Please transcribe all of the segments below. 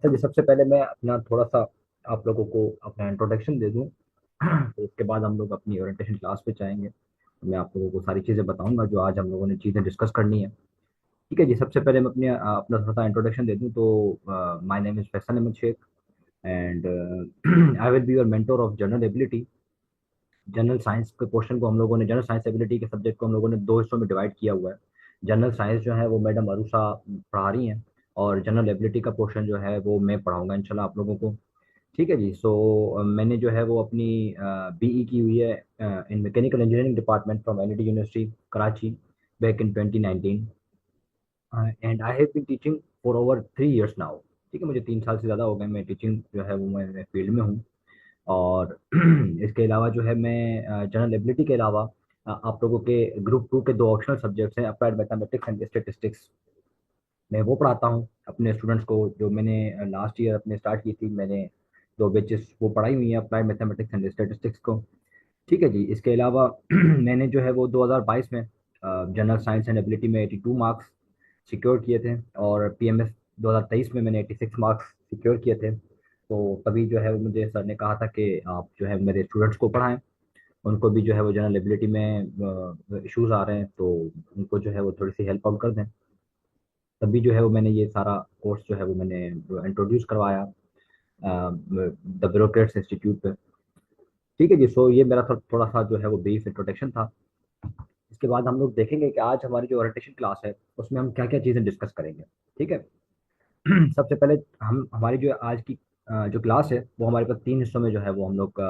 अच्छा जी, सबसे पहले मैं अपना थोड़ा सा आप लोगों को अपना इंट्रोडक्शन दे दूं। तो उसके बाद हम लोग अपनी ओरिएंटेशन क्लास पे जाएंगे। तो मैं आप लोगों को सारी चीज़ें बताऊंगा जो आज हम लोगों ने चीज़ें डिस्कस करनी है। ठीक है जी, सबसे पहले मैं अपने अपना थोड़ा सा इंट्रोडक्शन दे दूं। तो my name is Faisal Ahmed Shaikh and I will be your mentor of general ability. General science के पोर्शन को हम लोगों ने जनरल साइंस एबिलिटी के सब्जेक्ट को हम लोगों ने दो हिस्सों में डिवाइड किया हुआ है। जनरल साइंस जो है वो मैडम अरुषा पढ़ा रही हैं, और जनरल एबिलिटी का पोर्शन जो है वो मैं पढ़ाऊंगा इंशाल्लाह आप लोगों को। ठीक है जी। मैंने जो है वो अपनी बीई की हुई है in mechanical engineering department from NED university Karachi back in 2019 and I have been teaching for over 3 years now. ठीक है, मुझे 3 साल से ज़्यादा हो गए मैं टीचिंग जो है वो मैं फील्ड में हूँ। और इसके अलावा जो है मैं जनरल एबिलिटी के अलावा आप लोगों के ग्रुप 2 के दो ऑप्शनल सब्जेक्ट्स हैं, अप्लाइड मैथमेटिक्स एंड स्टेटिस्टिक्स। मैं वो पढ़ाता हूँ अपने स्टूडेंट्स को। जो मैंने लास्ट ईयर अपने स्टार्ट की थी, मैंने दो बैचेस वो पढ़ाई हुई है, अप्लाइड मैथमेटिक्स एंड स्टेटिस्टिक्स को। ठीक है जी। इसके अलावा मैंने जो है वो 2022 में जनरल साइंस एंड एबिलिटी में 82 मार्क्स सिक्योर किए थे, और पीएमएस 2023 में मैंने 86 मार्क्स सिक्योर किए थे। तो तभी जो है वो मुझे सर ने कहा था कि आप जो है मेरे स्टूडेंट्स को पढ़ाएं, उनको भी जो है वो जनरल एबिलिटी में इश्यूज आ रहे हैं, तो उनको जो है वो थोड़ी सी हेल्प आउट कर दें। तभी जो है वो मैंने ये सारा कोर्स जो है वो मैंने इंट्रोड्यूस करवाया द ब्यूरोक्रेट्स इंस्टीट्यूट पे। ठीक है जी। ये मेरा थोड़ा सा जो है वो ब्रीफ इंट्रोडक्शन था। इसके बाद हम लोग देखेंगे कि आज हमारी जो ओरिएंटेशन क्लास है उसमें हम क्या क्या चीज़ें डिस्कस करेंगे। ठीक है। सबसे पहले हम हमारी जो आज की जो क्लास है वो हमारे पास 3 हिस्सों में जो है वो हम लोग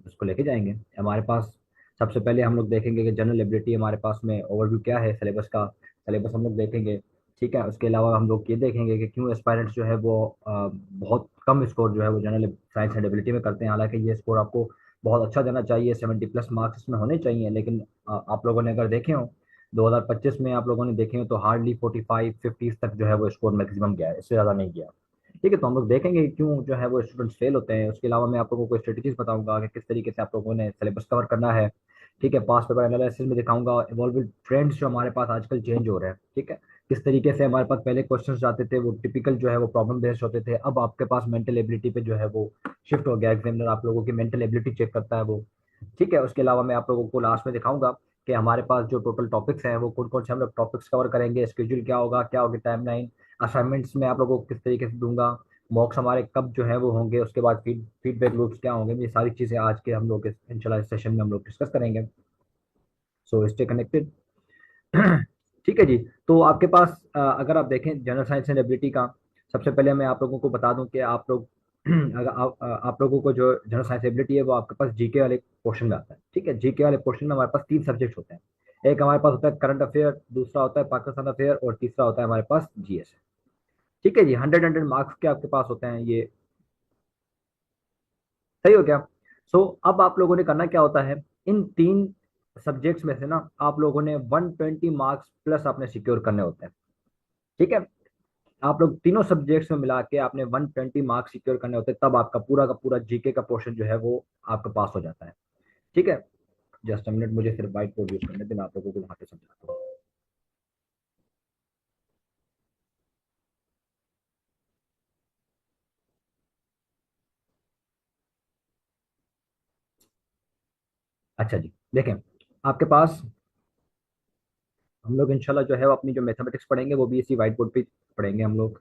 उसको लेके जाएंगे। हमारे पास सबसे पहले हम लोग देखेंगे कि जनरल एबिलिटी हमारे पास में ओवरव्यू क्या है, सिलेबस का सिलेबस हम लोग देखेंगे। ठीक है। उसके अलावा हम लोग ये देखेंगे कि क्यों एस्पायरेंट्स जो है वो बहुत कम स्कोर जो है वो जनरल साइंस एंड एबिलिटी में करते हैं। हालांकि ये स्कोर आपको बहुत अच्छा देना चाहिए, 70+ मार्क्स इसमें होने चाहिए, लेकिन आप लोगों ने अगर देखे हो 2025 में आप लोगों ने देखे हो तो हार्डली 45-50 तक जो है वो स्कोर मैक्सिमम गया है, इससे ज़्यादा नहीं गया। ठीक है। तो हम लोग देखेंगे कि क्यों जो है वो स्टूडेंट्स फेल होते हैं। उसके अलावा मैं आप लोगों को स्ट्रेटेजीज बताऊंगा कि किस तरीके से आप लोगों ने सिलेबस कवर करना है। ठीक है। पास पेपर एनालिसिस में दिखाऊंगा इवॉल्विंग ट्रेंड्स जो हमारे पास आजकल चेंज हो रहे हैं। ठीक है। किस तरीके से हमारे पास पहले क्वेश्चंस जाते थे वो टिपिकल जो है वो प्रॉब्लम बेस्ड होते थे, अब आपके पास मेंटल एबिलिटी पे जो है वो शिफ्ट हो गया। एग्जामिनर आप लोगों की मेंटल एबिलिटी चेक करता है वो। ठीक है। उसके अलावा मैं आप लोगों को लास्ट में दिखाऊंगा कि हमारे पास जो टोटल टॉपिक्स हैं वो कौन कौन से हम लोग टॉपिक्स कवर करेंगे, स्केड्यूल क्या होगी टाइमलाइन, असाइनमेंट्स में आप लोगों को किस तरीके से दूंगा, मॉक्स हमारे कब जो है वो होंगे, उसके बाद फीडबैक लूप्स क्या होंगे। ये सारी चीज़ें आज के हम लोग इंशाल्लाह इस सेशन में हम लोग डिस्कस करेंगे। So stay connected. ठीक है जी। तो आपके पास अगर आप देखें जनरल साइंस एंड एबिलिटी का, सबसे पहले मैं आप लोगों को बता दूं कि आप लोग अगर आप लोगों को जो जनरल साइंस एबिलिटी है वो आपके पास जीके वाले पोर्शन में आता है। ठीक है। जीके वाले पोर्शन में हमारे पास 3 सब्जेक्ट होते हैं। एक हमारे पास होता है करंट अफेयर, दूसरा होता है पाकिस्तान अफेयर, और तीसरा होता है हमारे पास जीएस। ठीक है जी। 100 मार्क्स के आपके पास होते हैं ये। सही हो क्या? अब आप लोगों ने करना क्या होता है, इन 3 सब्जेक्ट्स में से ना आप लोगों ने 120 मार्क्स प्लस आपने सिक्योर करने होते हैं। ठीक है। आप लोग तीनों सब्जेक्ट्स में मिला के आपने 120 मार्क्स सिक्योर करने होते हैं, तब आपका पूरा का पूरा जीके का पोर्शन जो है वो आपका पास हो जाता है। ठीक है। जस्ट अ मिनट, मुझे सिर्फ व्हाइट बोर्ड यूज करने देना, आप लोगों को वहां पे समझाता हूँ। अच्छा जी। देखें, आपके पास हम लोग इंशाल्लाह जो है वो अपनी जो मैथमेटिक्स पढ़ेंगे वो भी इसी व्हाइट बोर्ड पे पढ़ेंगे हम लोग।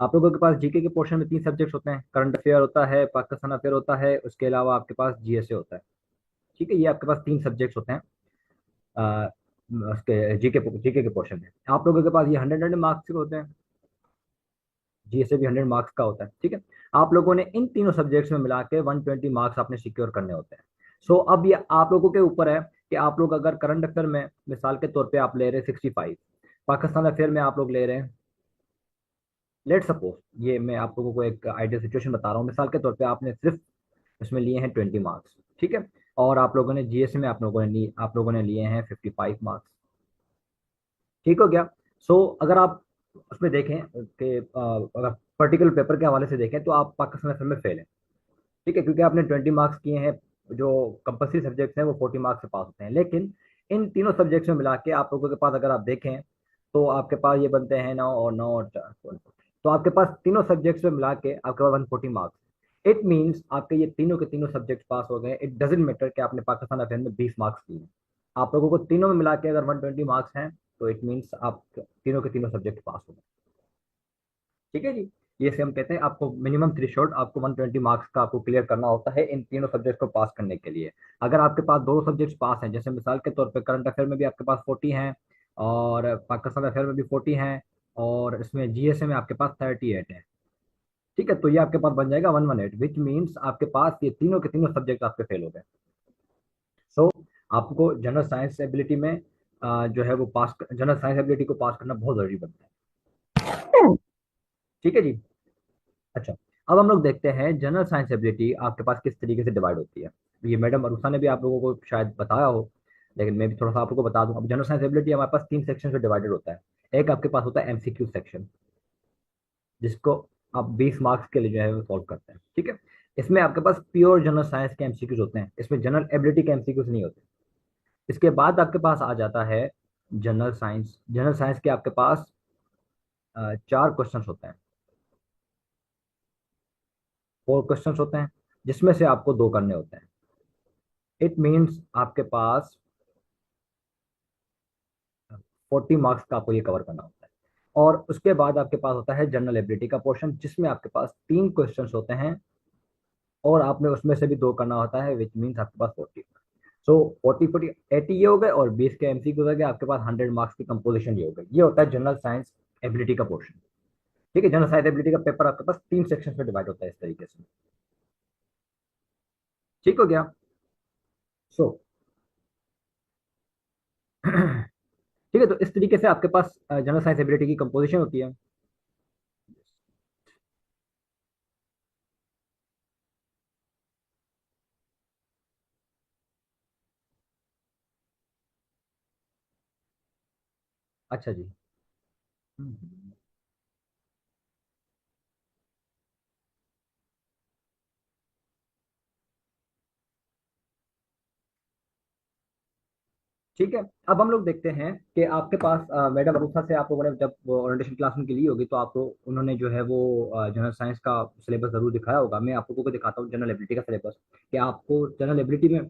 आप लोगों के पास जीके के पोर्शन में 3 सब्जेक्ट्स होते हैं, करंट अफेयर होता है, पाकिस्तान अफेयर होता है, उसके अलावा आपके पास जीएसए होता है। ठीक है। ये आपके पास 3 सब्जेक्ट्स होते हैं अ, उसके जीके के पोर्शन में। आप लोगों के पास ये 100 मार्क्स के होते हैं, जीएसए भी 100 मार्क्स का होता है। ठीक है। आप लोगों ने इन तीनों सब्जेक्ट्स में मिला के 120 मार्क्स आपने सिक्योर करने होते हैं। अब ये आप लोगों के ऊपर है कि आप लोग अगर करंट अफेयर में मिसाल के तौर पे आप ले रहे हैं 65, पाकिस्तान अफेयर में आप लोग ले रहे हैं, लेट सपोज, ये मैं आप लोगों को एक आइडियल सिचुएशन बता रहा हूँ, मिसाल के तौर पे आपने सिर्फ इसमें लिए हैं 20 मार्क्स। ठीक है। और आप लोगों ने जीएस में आप लोगों ने लिए हैं 55 मार्क्स। ठीक हो गया? अगर आप उसमें देखें कि अगर पर्टिकुलर पेपर के हवाले से देखें तो आप पाकिस्तान अफेयर में फेल हैं। ठीक है, क्योंकि आपने 20 मार्क्स किए हैं। जो कंपल्सरी सब्जेक्ट्स हैं वो 40 मार्क्स से पास होते हैं, लेकिन इन तीनों सब्जेक्ट्स में मिला के आप लोगों के पास अगर आप देखें तो आपके पास ये बनते हैं 9 और 9 और 4, तो आपके पास तीनों सब्जेक्ट्स में मिला के आपके पास 140 मार्क्स। इट मीन्स आपके ये तीनों के तीनों सब्जेक्ट पास हो गए। इट डजेंट मैटर कि आपने पाकिस्तान अफेयर में 20 मार्क्स लिए हैं। आप लोगों को तीनों में मिला के अगर 120 मार्क्स हैं तो इट मीन्स आप तीनों के तीनों सब्जेक्ट पास हो गए। ठीक है जी। ये से हम कहते हैं आपको मिनिमम थ्रेशोल्ड आपको 120 मार्क्स का आपको क्लियर करना होता है इन तीनों सब्जेक्ट को पास करने के लिए। अगर आपके पास दो सब्जेक्ट्स पास हैं, जैसे मिसाल के तौर पे करंट अफेयर में भी आपके पास 40 हैं और पाकिस्तान अफेयर में भी 40 हैं और इसमें जीएसए में आपके पास 38 है। ठीक है, तो ये आपके पास बन जाएगा 118, विच मीन्स आपके पास ये तीनों के तीनों सब्जेक्ट आपके फेल हो गए। सो आपको जनरल साइंस एबिलिटी में जो है वो पास, जनरल साइंस एबिलिटी को पास करना बहुत जरूरी बनता है। ठीक है जी। अच्छा, अब हम लोग देखते हैं जनरल साइंस एबिलिटी आपके पास किस तरीके से डिवाइड होती है। ये मैडम अरुषा ने भी आप लोगों को शायद बताया हो, लेकिन मैं भी थोड़ा सा आप लोगों को बता दूं। अब जनरल साइंस एबिलिटी हमारे पास तीन सेक्शन में डिवाइडेड होता है। एक आपके पास होता है एमसीक्यू सेक्शन, जिसको आप 20 मार्क्स के लिए जो है वो सॉल्व करते हैं। ठीक है, इसमें आपके पास प्योर जनरल साइंस के एमसीक्यूज होते हैं, इसमें जनरल एबिलिटी के एमसीक्यूज नहीं होते। इसके बाद आपके पास आ जाता है जनरल साइंस। जनरल साइंस के आपके पास 4 क्वेश्चंस होते हैं, 4 क्वेश्चंस होते हैं, जिसमें से आपको दो करने होते हैं। इट मीन्स आपके पास 40 मार्क्स का आपको ये कवर करना होता है। और उसके बाद आपके पास होता है जनरल एबिलिटी का पोर्शन, जिसमें आपके पास 3 क्वेश्चंस होते हैं और आपने उसमें से भी दो करना होता है, विच मीन्स आपके पास 40। सो 40 40 80 ये हो गए और 20 के एमसीक्यू हो गए, आपके पास 100 मार्क्स की कंपोजिशन ये हो गई। ये होता है जनरल साइंस एबिलिटी का पोर्शन। ठीक है, जनरल साइंस एबिलिटी का पेपर आपके पास 3 सेक्शन में डिवाइड होता है इस तरीके से। ठीक हो गया। सो ठीक है, तो इस तरीके से आपके पास जनरल साइंस एबिलिटी की कंपोजिशन होती है। अच्छा जी। हम्म। ठीक है, अब हम लोग देखते हैं कि आपके पास मैडम अरूषा से आप लोगों ने जब वो ओरिएंटेशन क्लास उनकी ली होगी तो आपको उन्होंने जो है वो जनरल साइंस का सिलेबस जरूर दिखाया होगा। मैं आप लोगों को दिखाता हूँ जनरल एबिलिटी का सिलेबस, कि आपको जनरल एबिलिटी में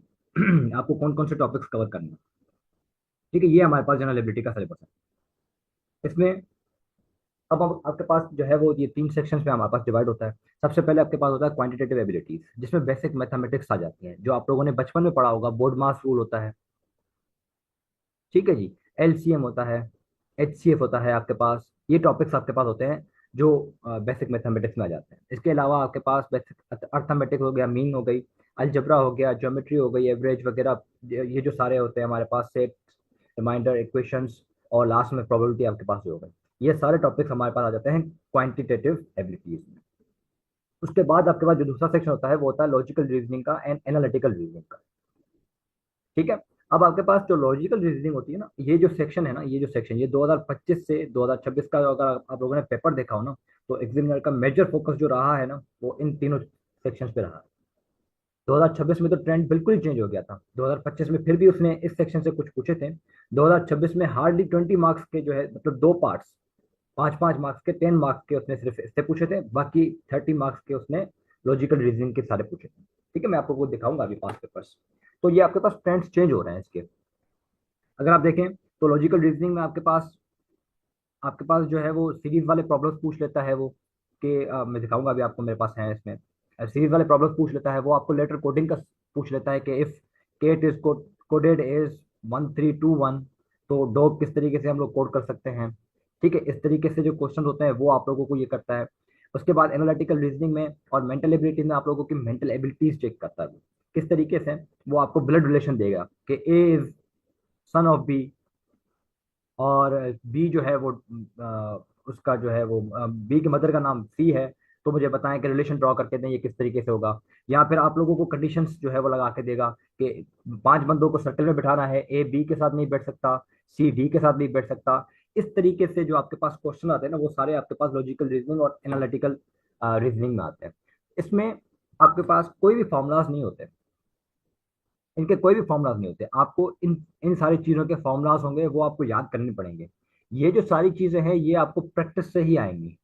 आपको कौन कौन से टॉपिक्स कवर करने हैं। ठीक है, ये हमारे पास जनरल एबिलिटी का सिलेबस है। इसमें अब आपके पास जो है वो ये 3 सेक्शंस में हमारे पास डिवाइड होता है। सबसे पहले आपके पास होता है क्वांटिटेटिव एबिलिटीज, जिसमें बेसिक मैथमेटिक्स आ जाती हैं, जो आप लोगों ने बचपन में पढ़ा होगा, बोर्ड मास रूल होता है। ठीक है जी। एलसीएम होता है, एचसीएफ होता है आपके पास। ये टॉपिक्स आपके पास होते हैं जो बेसिक मैथमेटिक्स में आ जाते हैं। इसके अलावा आपके पास बेसिक अर्थमेटिक्स हो गया, मीन हो गई, अलजबरा हो गया, ज्योमेट्री हो गई, एवरेज वगैरह, ये जो सारे होते हैं हमारे पास, सेट, रिमाइंडर, इक्वेशंस, और लास्ट में प्रोबेबिलिटी आपके पास हो गई। ये सारे टॉपिक्स हमारे पास आ जाते हैं क्वांटिटेटिव एबिलिटीज में। उसके बाद आपके पास जो दूसरा सेक्शन होता है वो होता है लॉजिकल रीजनिंग का एंड एनालिटिकल रीजनिंग का। ठीक है, अब आपके पास जो लॉजिकल रीजनिंग होती है ना, ये जो सेक्शन है ना, ये जो सेक्शन, ये 2025 से 2026 का अगर आप लोगों ने पेपर देखा हो ना, तो एग्जामिनर का मेजर फोकस जो रहा है ना, वो इन तीनों सेक्शंस पे रहा है। 2026 में तो ट्रेंड बिल्कुल ही चेंज हो गया था। 2025 में फिर भी उसने इस सेक्शन से कुछ पूछे थे। 2026 में हार्डली 20 मार्क्स के जो है, मतलब दो पार्ट्स, 5 5 मार्क्स के, 10 मार्क्स के उसने सिर्फ इससे पूछे थे, बाकी 30 मार्क्स के उसने लॉजिकल रीजनिंग के सारे पूछे थे। ठीक है, मैं आपको वो दिखाऊंगा अभी पास पेपर्स। तो ये आपके पास ट्रेंड्स चेंज हो रहे हैं इसके। अगर आप देखें तो लॉजिकल रीजनिंग में आपके पास जो है वो सीरीज वाले प्रॉब्लम्स पूछ लेता है वो, कि मैं दिखाऊंगा अभी आपको, मेरे पास है इसमें सीरीज वाले प्रॉब्लम्स पूछ लेता है वो। आपको लेटर कोडिंग का पूछ लेता है कि if cat is coded as 1321, तो डॉग किस तरीके से हम लोग कोड कर सकते हैं। ठीक है, इस तरीके से जो क्वेश्चन होते हैं वो आप लोगों को ये करता है। उसके बाद एनालिटिकल रीजनिंग में और मेंटल एबिलिटी में आप लोगों की मेंटल एबिलिटीज चेक करता है वो। किस तरीके से वो आपको ब्लड रिलेशन देगा कि A is son of B, और बी जो है वो उसका जो है वो बी के मदर का नाम सी है, तो मुझे बताएं कि रिलेशन ड्रॉ करके दें ये किस तरीके से होगा। या फिर आप लोगों को कंडीशंस जो है वो लगा के देगा कि 5 बंदों को सर्कल में बिठाना है, ए बी के साथ नहीं बैठ सकता, सी डी के साथ नहीं बैठ सकता। इस तरीके से जो आपके पास क्वेश्चन आते हैं ना, वो सारे आपके पास लॉजिकल रीजनिंग और एनालिटिकल रीजनिंग में आते हैं। इसमें आपके पास कोई भी फॉर्मूलाज नहीं होते, इनके कोई भी फॉर्मूलाज नहीं होते। आपको इन इन सारी चीजों के फॉर्मूलाज होंगे, वो आपको याद करने पड़ेंगे। ये जो सारी चीजें हैं ये आपको प्रैक्टिस से ही आएंगी।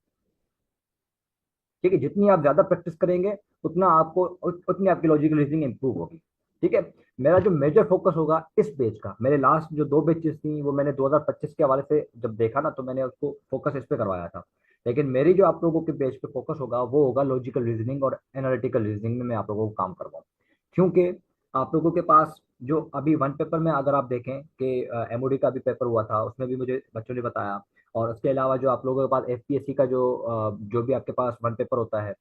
ठीक है, जितनी आप ज्यादा प्रैक्टिस करेंगे उतना आपको उतनी आपकी लॉजिकल रीजनिंग इंप्रूव होगी। ठीक है। मेरा जो मेजर फोकस होगा इस पेज का, मेरे लास्ट जो दो बेचेस थी वो मैंने 2025 के हवाले से जब देखा ना, तो मैंने उसको फोकस इस पे करवाया था। लेकिन मेरी जो आप लोगों के पेज पे फोकस होगा वो होगा लॉजिकल रीजनिंग और एनालिटिकल रीजनिंग में मैं आप लोगों को काम करवाऊँ। क्योंकि आप लोगों के पास जो अभी वन पेपर में अगर आप देखें कि एमओडी का भी पेपर हुआ था, उसमें भी मुझे बच्चों ने बताया। और उसके अलावा जो आप लोगों के पास एफपीएससी का जो भी आपके पास वन पेपर होता है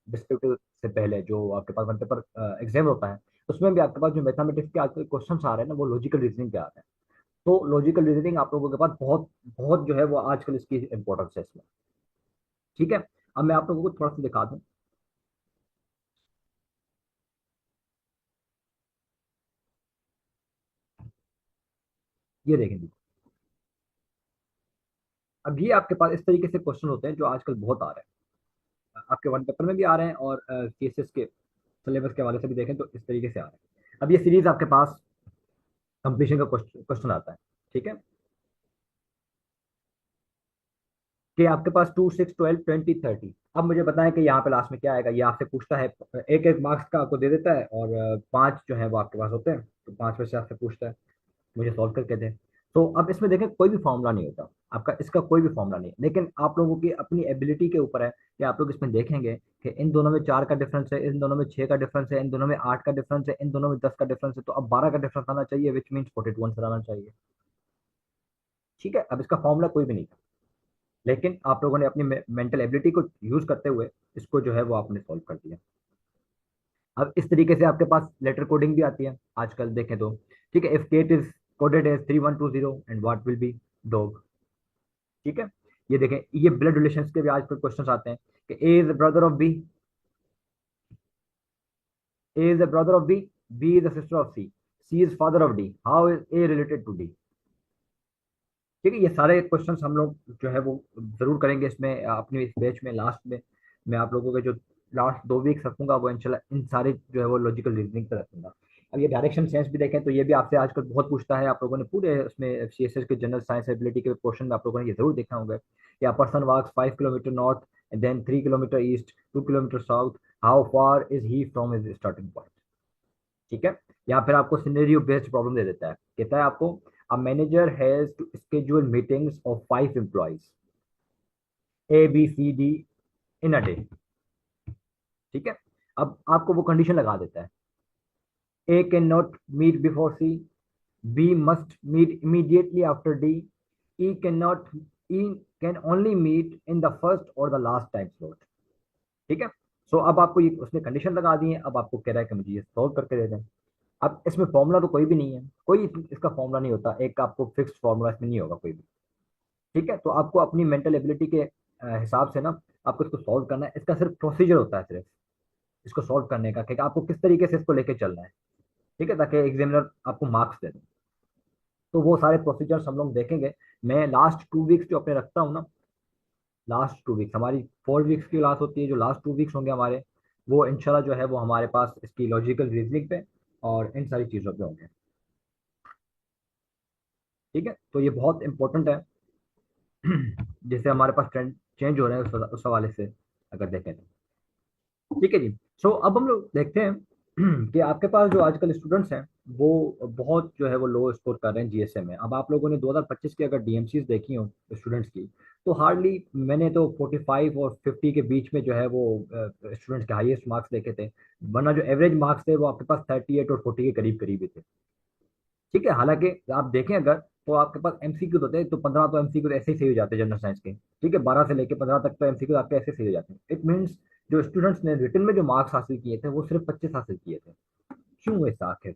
डिस्क्रिप्टिव से पहले, जो आपके पास वन पेपर एग्जाम होता है, उसमें भी आपके पास जो मैथमेटिक्स के आजकल क्वेश्चन आ रहे हैं ना, वो लॉजिकल रीजनिंग पे आ रहे हैं। तो लॉजिकल रीजनिंग आप लोगों के पास बहुत बहुत जो है वो आजकल इसकी इंपॉर्टेंस है इसमें। ठीक है। अब मैं आप लोगों को थोड़ा सा दिखा दूं। ये देखें। अब ये आपके पास इस तरीके से क्वेश्चन होते हैं जो आजकल बहुत आ रहे हैं, आपके वन पेपर में भी आ रहे हैं और केसेस के सिलेबस के हवाले से भी देखें तो इस तरीके से आ रहे हैं। अब ये सीरीज आपके पास कंप्लीशन का क्वेश्चन आता है। ठीक है। कि आपके पास 2 6 12 20 30। अब मुझे बताएं कि यहाँ पे लास्ट में क्या आएगा। ये आपसे पूछता है, एक एक मार्क्स का आपको दे देता है और पांच जो है वो आपके पास होते हैं, तो पांच में से आपसे पूछता है मुझे सॉल्व करके दे। तो अब इसमें देखें कोई भी फॉर्मूला नहीं होता आपका, इसका कोई भी फॉर्मूला नहीं है, लेकिन आप लोगों की अपनी एबिलिटी के ऊपर है कि आप लोग इसमें देखेंगे कि इन दोनों में 4 का डिफरेंस है, इन दोनों में 6 का डिफरेंस है, इन दोनों में 8 का डिफरेंस है, इन दोनों में 10 का डिफरेंस है, तो अब 12 का डिफरेंस आना चाहिए, विच मीन्स 42 आंसर आना चाहिए। ठीक है। अब इसका फॉर्मूला कोई भी नहीं था, लेकिन आप लोगों ने अपनी मेंटल एबिलिटी को यूज करते हुए इसको जो है वो आपने सॉल्व कर दिया। अब इस तरीके से आपके पास लेटर कोडिंग भी आती है आजकल देखें तो। ठीक है। If cat is coded as 3120 and what will be dog. ठीक है। ये देखें, ये ब्लड रिलेशंस के भी आजकल क्वेश्चंस आते हैं कि A is the brother of B, A is the brother of B is the sister of C is father of D, how is A related to D. ठीक है। ये सारे क्वेश्चंस हम लोग जो है वो जरूर करेंगे इसमें अपनी इस बैच में लास्ट में। मैं आप लोगों के जो लास्ट 2 वीक्स रखूंगा वो इंशाल्लाह इन सारे जो है वो लॉजिकल रीजनिंग पे रखूंगा। अब ये डायरेक्शन सेंस भी देखें तो ये भी आपसे आजकल बहुत पूछता है। आप लोगों ने पूरे उसमें सीएसएस के जनरल साइंस एबिलिटी के पोर्शन में आप लोगों ने ये जरूर देखा होगा कि person walks 5 kilometre north and then 3 kilometre east, 2 kilometre south, how far is he from his starting point. ठीक है। या फिर आपको सिनेरियो बेस्ड प्रॉब्लम दे देता है, कहता है आपको a manager has to schedule meetings of 5 employees A B C D in a day. ठीक है। अब आपको वो कंडीशन लगा देता है, A can not meet before C, B must meet immediately after D, E can not E can only meet in the first और the last time slot. ठीक है। सो अब आपको ये उसने कंडीशन लगा दी है, अब आपको कह रहा है कि मुझे ये सॉल्व करके दे दें। अब इसमें फॉर्मूला तो कोई भी नहीं है, कोई इसका फॉर्मूला नहीं होता, एक आपको फिक्स्ड फॉर्मूला इसमें नहीं होगा कोई भी। ठीक है। तो आपको अपनी मेंटल एबिलिटी के हिसाब से ना आपको इसको सॉल्व करना है। इसका सिर्फ प्रोसीजर होता है सिर्फ इसको सॉल्व करने का, कि आपको किस तरीके से इसको लेके चलना है। ठीक है, ताकि एग्जामिनर आपको मार्क्स दे दे। तो वो सारे प्रोसीजर्स हम लोग देखेंगे। मैं लास्ट 2 वीक्स जो अपने रखता हूँ ना, लास्ट 2 वीक्स हमारी 4 वीक्स की क्लास होती है, जो लास्ट 2 वीक्स होंगे हमारे, वो इंशाल्लाह जो है वो हमारे पास इसकी लॉजिकल रीजनिंग पे और इन सारी चीज़ों पे होंगे। ठीक है। तो ये बहुत इंपॉर्टेंट है जैसे हमारे पास ट्रेंड चेंज हो रहे हैं उस हवाले से अगर देखें तो। ठीक है जी। सो अब हम लोग देखते हैं कि आपके पास जो आजकल स्टूडेंट्स हैं वो बहुत जो है वो लो स्कोर कर रहे हैं जीएसए में। अब आप लोगों ने 2025 की अगर डीएमसीज देखी हो स्टूडेंट्स की, तो हार्डली मैंने तो 45 और 50 के बीच में जो है वो स्टूडेंट्स के हाईएस्ट मार्क्स देखे थे। वरना जो एवरेज मार्क्स थे वो आपके पास 38 और 40 के करीब करीब ही थे। ठीक है। हालांकि आप देखें अगर, तो आपके पास एमसीक्यू होते हैं तो 15 तो एमसीक्यू ऐसे ही सही हो जाते हैं जनरल साइंस के। ठीक है। 12 से लेकर 15 तक तो एमसीक्यू आपके ऐसे सही हो जाते हैं। इट मीन्स जो स्टूडेंट्स ने रिटन में जो मार्क्स हासिल किए थे वो सिर्फ 25 हासिल किए थे। क्यों ऐसा आखिर,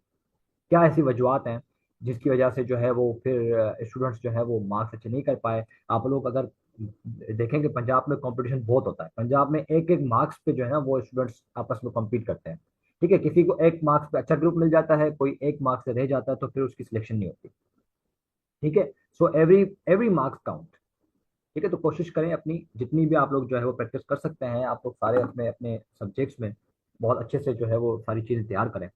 क्या ऐसी वजूहत हैं जिसकी वजह से जो है वो फिर स्टूडेंट्स जो है वो मार्क्स अच्छे नहीं कर पाए। आप लोग अगर देखेंगे पंजाब में कंपटीशन बहुत होता है, पंजाब में एक एक मार्क्स पे जो है ना वो स्टूडेंट्स आपस में कम्पीट करते हैं। ठीक है। किसी को एक मार्क्स पे अच्छा ग्रुप मिल जाता है, कोई एक मार्क्स से रह जाता है, तो फिर उसकी सिलेक्शन नहीं होती। ठीक है। So every every marks count. ठीक है। तो कोशिश करें अपनी जितनी भी आप लोग जो है वो प्रैक्टिस कर सकते हैं, आप लोग सारे अपने अपने सब्जेक्ट्स में बहुत अच्छे से जो है वो सारी चीज़ें तैयार करें।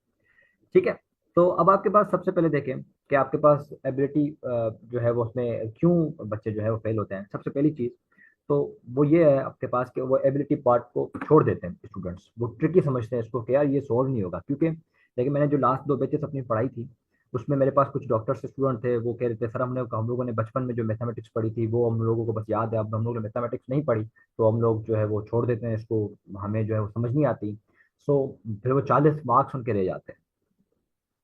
ठीक है। तो अब आपके पास सबसे पहले देखें कि आपके पास एबिलिटी जो है वो उसमें क्यों बच्चे जो है वो फेल होते हैं। सबसे पहली चीज़, तो वो ये है आपके पास कि वो एबिलिटी पार्ट को छोड़ देते हैं स्टूडेंट्स, वो ट्रिकी समझते हैं इसको कि यार ये सॉल्व नहीं होगा। क्योंकि लेकिन मैंने जो लास्ट 2 बैचेस अपनी पढ़ाई थी, उसमें मेरे पास कुछ डॉक्टर्स से स्टूडेंट थे, वो कह रहे थे सर हम लोगों ने बचपन में जो मैथमेटिक्स पढ़ी थी वो हम लोगों को बस याद है, अब हम लोगों ने मैथमेटिक्स नहीं पढ़ी, तो हम लोग जो है वो छोड़ देते हैं इसको, हमें जो है वो समझ नहीं आती। सो फिर वो 40 मार्क्स उनके रह जाते हैं।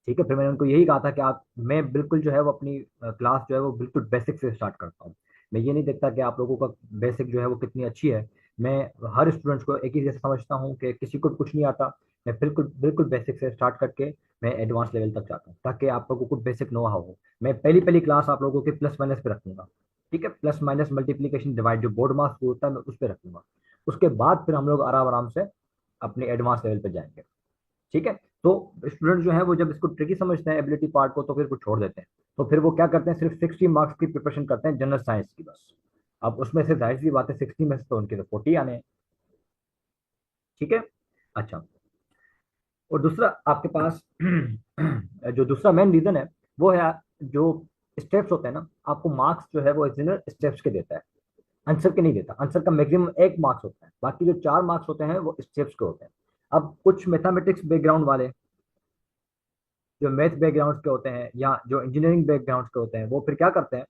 ठीक है, फिर मैंने उनको यही कहा था कि आप, मैं बिल्कुल जो है वो अपनी क्लास जो है वो बिल्कुल बेसिक से स्टार्ट करता हूँ। मैं ये नहीं देखता कि आप लोगों का बेसिक जो है वो कितनी अच्छी है। मैं हर स्टूडेंट्स को एक ही जैसे समझता हूँ कि किसी को कुछ नहीं आता। मैं बिल्कुल बिल्कुल बेसिक से स्टार्ट करके मैं एडवांस लेवल तक जाता हूँ, ताकि आप लोगों को बेसिक नो हाउ हो। मैं पहली पहली क्लास आप लोगों के प्लस माइनस पे रखूंगा। ठीक है, प्लस माइनस मल्टीप्लीकेशन डिवाइड जो बोर्ड मार्क्स होता है मैं उस पर रखूंगा। उसके बाद फिर हम लोग आराम आराम से अपने एडवांस लेवल पे जाएंगे। ठीक है। तो स्टूडेंट जो है वो जब इसको ट्रिकी समझते हैं एबिलिटी पार्ट को, तो फिर वो छोड़ देते हैं। तो फिर वो क्या करते हैं, सिर्फ 60 मार्क्स की प्रिपरेशन करते हैं जनरल साइंस की बस। अब उसमें से जाहिर सी बात है 60 में से तो उनके तो 40 आने हैं। ठीक है। अच्छा, और दूसरा आपके पास जो दूसरा मेन रीजन है वो है जो स्टेप्स होते हैं ना, आपको मार्क्स जो है वो एग्जामिनर स्टेप्स के देता है, आंसर के नहीं देता। आंसर का मैक्सिमम 1 मार्क्स होता है, बाकी जो 4 मार्क्स होते हैं वो स्टेप्स के होते हैं। अब कुछ मैथमेटिक्स बैकग्राउंड वाले, जो मैथ बैकग्राउंड के होते हैं या जो इंजीनियरिंग बैकग्राउंड के होते हैं, वो फिर क्या करते हैं,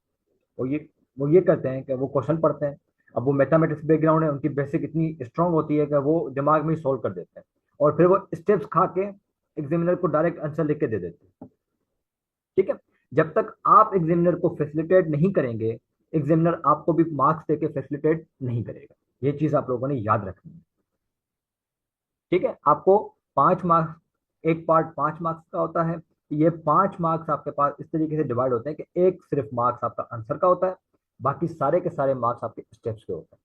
वो ये वो ये करते हैं कि वो क्वेश्चन पढ़ते हैं। अब वो मैथमेटिक्स बैकग्राउंड है, उनकी बेसिक इतनी स्ट्रांग होती है कि वो दिमाग में ही सोल्व कर देते हैं, और फिर वो स्टेप्स खा के एग्जामिनर को डायरेक्ट आंसर लिख के दे देते हैं। ठीक है। जब तक आप एग्जामिनर को फैसिलिटेट नहीं करेंगे, एग्जामिनर आपको भी मार्क्स देके फैसिलिटेट नहीं करेगा। ये चीज आप लोगों ने याद रखनी है। ठीक है, आपको 5 मार्क्स, एक पार्ट 5 मार्क्स का होता है। ये 5 मार्क्स आपके पास इस तरीके से डिवाइड होते हैं कि एक सिर्फ मार्क्स आपका आंसर का होता है, बाकी सारे के सारे मार्क्स आपके स्टेप्स के होते हैं।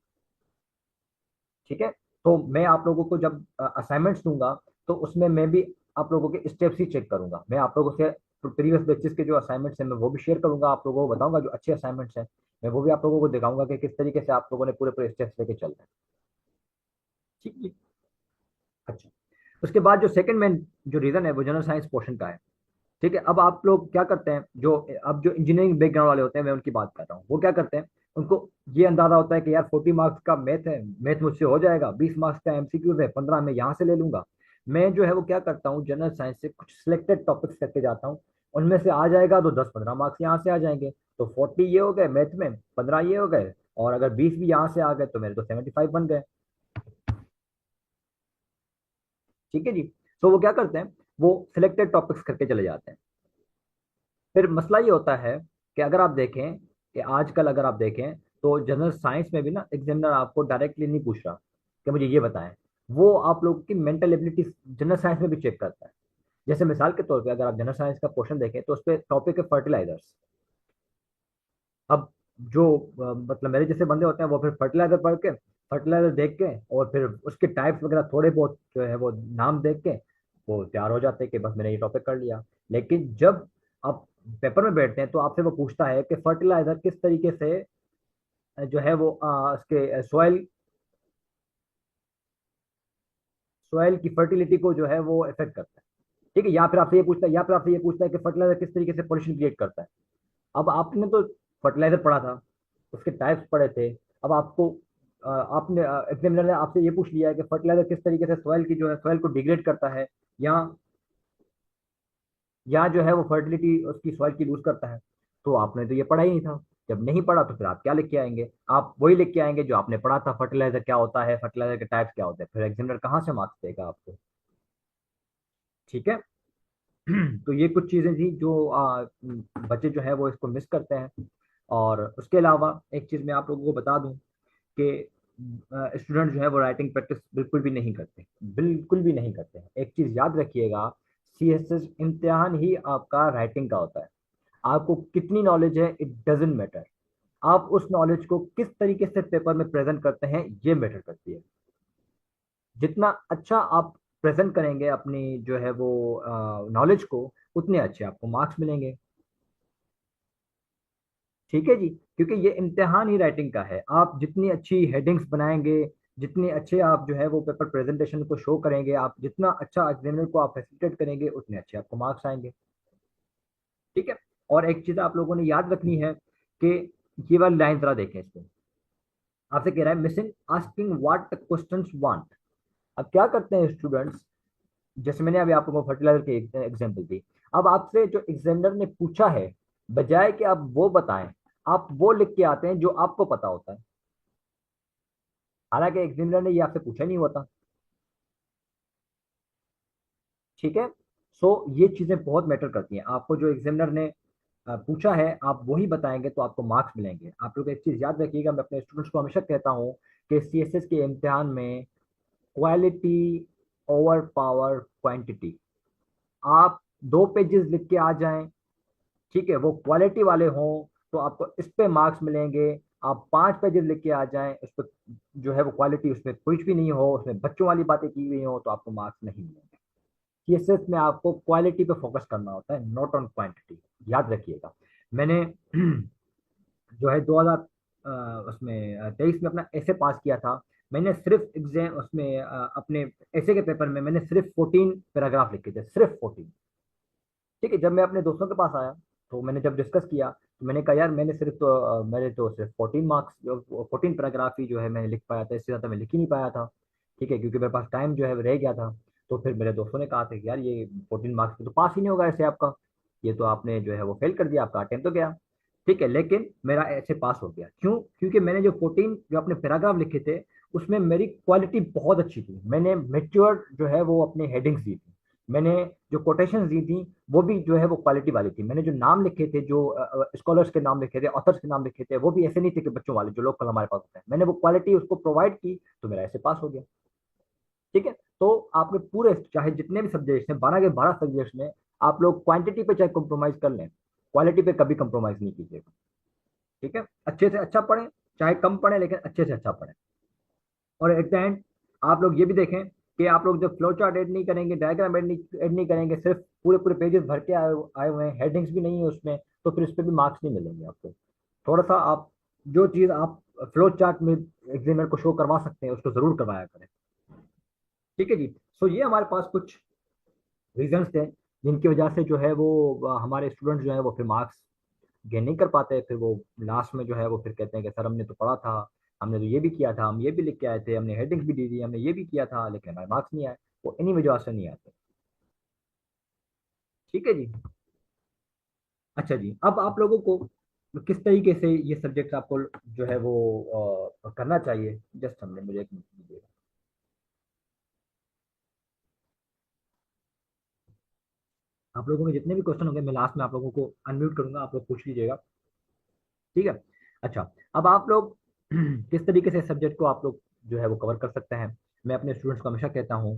ठीक है। तो मैं आप लोगों को जब असाइनमेंट्स दूंगा, तो उसमें मैं भी आप लोगों के स्टेप्स ही चेक करूंगा। मैं आप लोगों से प्रीवियस बैचेस के जो असाइनमेंट्स हैं मैं वो भी शेयर करूंगा, आप लोगों को बताऊंगा जो अच्छे असाइनमेंट्स हैं, मैं वो भी आप लोगों को दिखाऊंगा कि किस तरीके से आप लोगों ने पूरे पूरे स्टेप्स लेके चल रहे हैं। ठीक है। अच्छा, उसके बाद जो सेकंड मेन जो रीजन है वो जनरल साइंस पोर्शन का है। ठीक है। अब आप लोग क्या करते हैं, जो अब जो इंजीनियरिंग बैकग्राउंड वाले होते हैं मैं उनकी बात कर रहा हूँ, वो क्या करते हैं, उनको ये अंदाजा होता है कि यार 40 मार्क्स का मैथ है, मैथ मुझसे हो जाएगा, 20 मार्क्स का एमसीक्यूज है, 15 मैं यहाँ से ले लूंगा। मैं जो है वो क्या करता हूँ, जनरल साइंस से कुछ सिलेक्टेड टॉपिक्स करके जाता हूँ। उनमें से आ जाएगा तो 10-15 मार्क्स यहाँ से आ जाएंगे। तो 40 ये हो गए मैथ में, 15 ये हो गए, और अगर 20 भी यहाँ से आ गए तो मेरे तो 75 बन गए। ठीक है जी। तो वो क्या करते हैं, वो सिलेक्टेड टॉपिक्स करके चले जाते हैं। फिर मसला ये होता है कि अगर आप देखें कि आजकल अगर आप देखें तो जनरल साइंस में भी ना एग्जामिनर आपको डायरेक्टली नहीं पूछ रहा कि मुझे ये बताएं। वो आप लोगों की मेंटल एबिलिटी जनरल साइंस में भी चेक करता है। जैसे मिसाल के तौर पे अगर आप जनरल साइंस का क्वेश्चन देखें तो उस पर टॉपिक है फर्टिलाइजर्स। अब जो मतलब मेरे जैसे बंदे होते हैं वो फिर फर्टिलाइजर पढ़ के, फर्टिलाइजर देख के, और फिर उसके टाइप्स वगैरह थोड़े बहुत जो है वो नाम देख के वो तैयार हो जाते हैं कि बस मैंने ये टॉपिक कर लिया। लेकिन जब आप पेपर में बैठते हैं तो आपसे वो पूछता है कि फर्टिलाइजर किस तरीके से जो है वो उसके सॉइल सॉइल की फर्टिलिटी को जो है वो इफेक्ट करता है। ठीक है, या फिर आपसे ये पूछता है, या फिर आपसे ये पूछता है कि फर्टिलाइजर किस तरीके से पॉल्यूशन क्रिएट करता है। अब आपने तो फर्टिलाइजर पढ़ा था, उसके टाइप्स पढ़े थे। अब आपको आपने एग्जामिनर ने आपसे ये पूछ लिया है कि फर्टिलाइजर किस तरीके से सॉइल की जो है सॉइल को डिग्रेड करता है, या या जो है वो फर्टिलिटी उसकी सॉइल की लूज करता है। तो आपने तो ये पढ़ा ही नहीं था। जब नहीं पढ़ा तो फिर आप क्या लिख के आएंगे, आप वही लिख के आएंगे जो आपने पढ़ा था, फर्टिलाइजर क्या होता है, फर्टिलाइजर के टाइप्स क्या होते हैं, फिर एग्जामिनर कहाँ से मार्क्स देगा आपको। ठीक है। तो ये कुछ चीजें थी जो बच्चे जो है वो इसको मिस करते हैं। और उसके अलावा एक चीज मैं आप लोगों को बता दूं कि स्टूडेंट जो है वो राइटिंग प्रैक्टिस बिल्कुल भी नहीं करते, बिल्कुल भी नहीं करते हैं। एक चीज याद रखिएगा, सीएसएस इम्तिहान ही आपका राइटिंग का होता है। आपको कितनी नॉलेज है इट डजेंट मैटर, आप उस नॉलेज को किस तरीके से पेपर में प्रेजेंट करते हैं ये मैटर करती है। जितना अच्छा आप प्रेजेंट करेंगे अपनी जो है वो नॉलेज को, उतने अच्छे आपको मार्क्स मिलेंगे। ठीक है जी, क्योंकि ये इम्तिहान ही राइटिंग का है। आप जितनी अच्छी हेडिंग्स बनाएंगे, जितने अच्छे आप जो है वो पेपर प्रेजेंटेशन को शो करेंगे, आप जितना अच्छा एग्जामिनर को आप फैसिलिटेट करेंगे, उतने अच्छे आपको मार्क्स आएंगे। ठीक है। और एक चीज आप लोगों ने याद रखनी है कि ये वाली लाइन जरा देखें इसको, आपसे कह रहा है missing asking what the questions want. अब क्या करते हैं स्टूडेंट्स, जैसे मैंने अभी आपको फर्टिलाइजर की एग्जांपल दी, अब आपसे जो एग्जामिनर ने पूछा है, बजाय कि आप वो बताएं, आप वो लिख के आते हैं जो आपको पता होता है, हालांकि एग्जामिनर ने ये आपसे पूछा नहीं होता। ठीक है। सो ये चीजें बहुत मैटर करती हैं। आपको जो एग्जामिनर ने पूछा है आप वही बताएंगे तो आपको मार्क्स मिलेंगे। आप लोग एक चीज याद रखिएगा, मैं अपने स्टूडेंट्स को हमेशा कहता हूँ कि सीएसएस के इम्तिहान में क्वालिटी ओवर पावर क्वांटिटी। आप 2 पेजेस लिख के आ जाएं, ठीक है, वो क्वालिटी वाले हों, तो आपको इस पे मार्क्स मिलेंगे। आप 5 पेजेस लिख के आ जाएं, उस पर जो है वो क्वालिटी उसमें कुछ भी नहीं हो, उसमें बच्चों वाली बातें की हुई हो, तो आपको मार्क्स नहीं मिलेंगे। सीएसएस में आपको क्वालिटी पे फोकस करना होता है, नॉट ऑन क्वांटिटी। याद रखिएगा। मैंने जो है 2000 उसमें 23 में अपना ऐसे पास किया था। मैंने सिर्फ एग्जाम उसमें अपने ऐसे के पेपर में मैंने सिर्फ 14 पैराग्राफ लिखे थे, सिर्फ 14। ठीक है। जब मैं अपने दोस्तों के पास आया तो मैंने जब डिस्कस किया तो मैंने कहा यार मैंने तो सिर्फ 14 मार्क्स 14 पैराग्राफ ही जो है मैंने लिख पाया था, इससे ज़्यादा मैं लिख ही नहीं पाया था। ठीक है, क्योंकि मेरे पास टाइम जो है वो रह गया था। तो फिर मेरे दोस्तों ने कहा था कि यार ये 14 मार्क्स में तो पास ही नहीं होगा ऐसे आपका, ये तो आपने जो है वो फेल कर दिया, आपका अटेम्प्ट तो गया। ठीक है, लेकिन मेरा ऐसे पास हो गया क्यों? क्योंकि मैंने जो 14 जो अपने पैराग्राफ लिखे थे उसमें मेरी क्वालिटी बहुत अच्छी थी। मैंने मेच्योर जो है वो अपने हेडिंग्स दी थी। मैंने जो कोटेशंस दी थी वो भी जो है वो क्वालिटी वाली थी। मैंने जो नाम लिखे थे, जो स्कॉलर्स के नाम लिखे थे, ऑथर्स के नाम लिखे थे, वो भी ऐसे नहीं थे कि बच्चों वाले जो लोकल हमारे पास होते हैं। मैंने वो क्वालिटी उसको प्रोवाइड की, तो मेरा ऐसे पास हो गया। ठीक है। तो आपके पूरे चाहे जितने भी सब्जेक्ट्स हैं, 12 के 12 सब्जेक्ट्स में आप लोग क्वांटिटी पे चाहे कॉम्प्रोमाइज कर लें, क्वालिटी पे कभी कॉम्प्रोमाइज नहीं कीजिएगा। ठीक है। अच्छे से अच्छा पढ़ें, चाहे कम पढ़ें, लेकिन अच्छे से अच्छा पढ़ें। और एट द एंड आप लोग ये भी देखें कि आप लोग जब फ्लो चार्ट ऐड नहीं करेंगे, डायग्राम ऐड नहीं करेंगे, सिर्फ पूरे पूरे पेजेस भर के आए हुए हैं, हेडिंग्स भी नहीं है उसमें, तो फिर इस पर भी मार्क्स नहीं मिलेंगे आपको। थोड़ा सा आप जो चीज़ आप फ्लो चार्ट में एग्जामिनर को शो करवा सकते हैं उसको जरूर करवाया करें। ठीक है जी। सो ये हमारे पास कुछ रीजंस थे जिनकी वजह से जो है वो हमारे स्टूडेंट जो है वो फिर मार्क्स गेन नहीं कर पाते। फिर वो लास्ट में जो है वो फिर कहते हैं कि सर हमने तो पढ़ा था, हमने तो ये भी किया था, हम ये भी लिख के आए थे, हमने हेडिंग्स भी दी थी, हमने ये भी किया था, लेकिन हमारे मार्क्स नहीं आए। वो इन्हीं वजह से नहीं आते। ठीक है जी। अच्छा जी, अब आप लोगों को किस तरीके से ये सब्जेक्ट आपको जो है वो करना चाहिए, जस्ट हमने मुझे एक मिनट दीजिएगा। आप लोगों में जितने भी क्वेश्चन होंगे मैं लास्ट में आप लोगों को अनम्यूट करूंगा, आप लोग पूछ लीजिएगा। ठीक है। अच्छा, अब आप लोग किस तरीके से सब्जेक्ट को आप लोग जो है वो कवर कर सकते हैं। मैं अपने स्टूडेंट्स को हमेशा कहता हूँ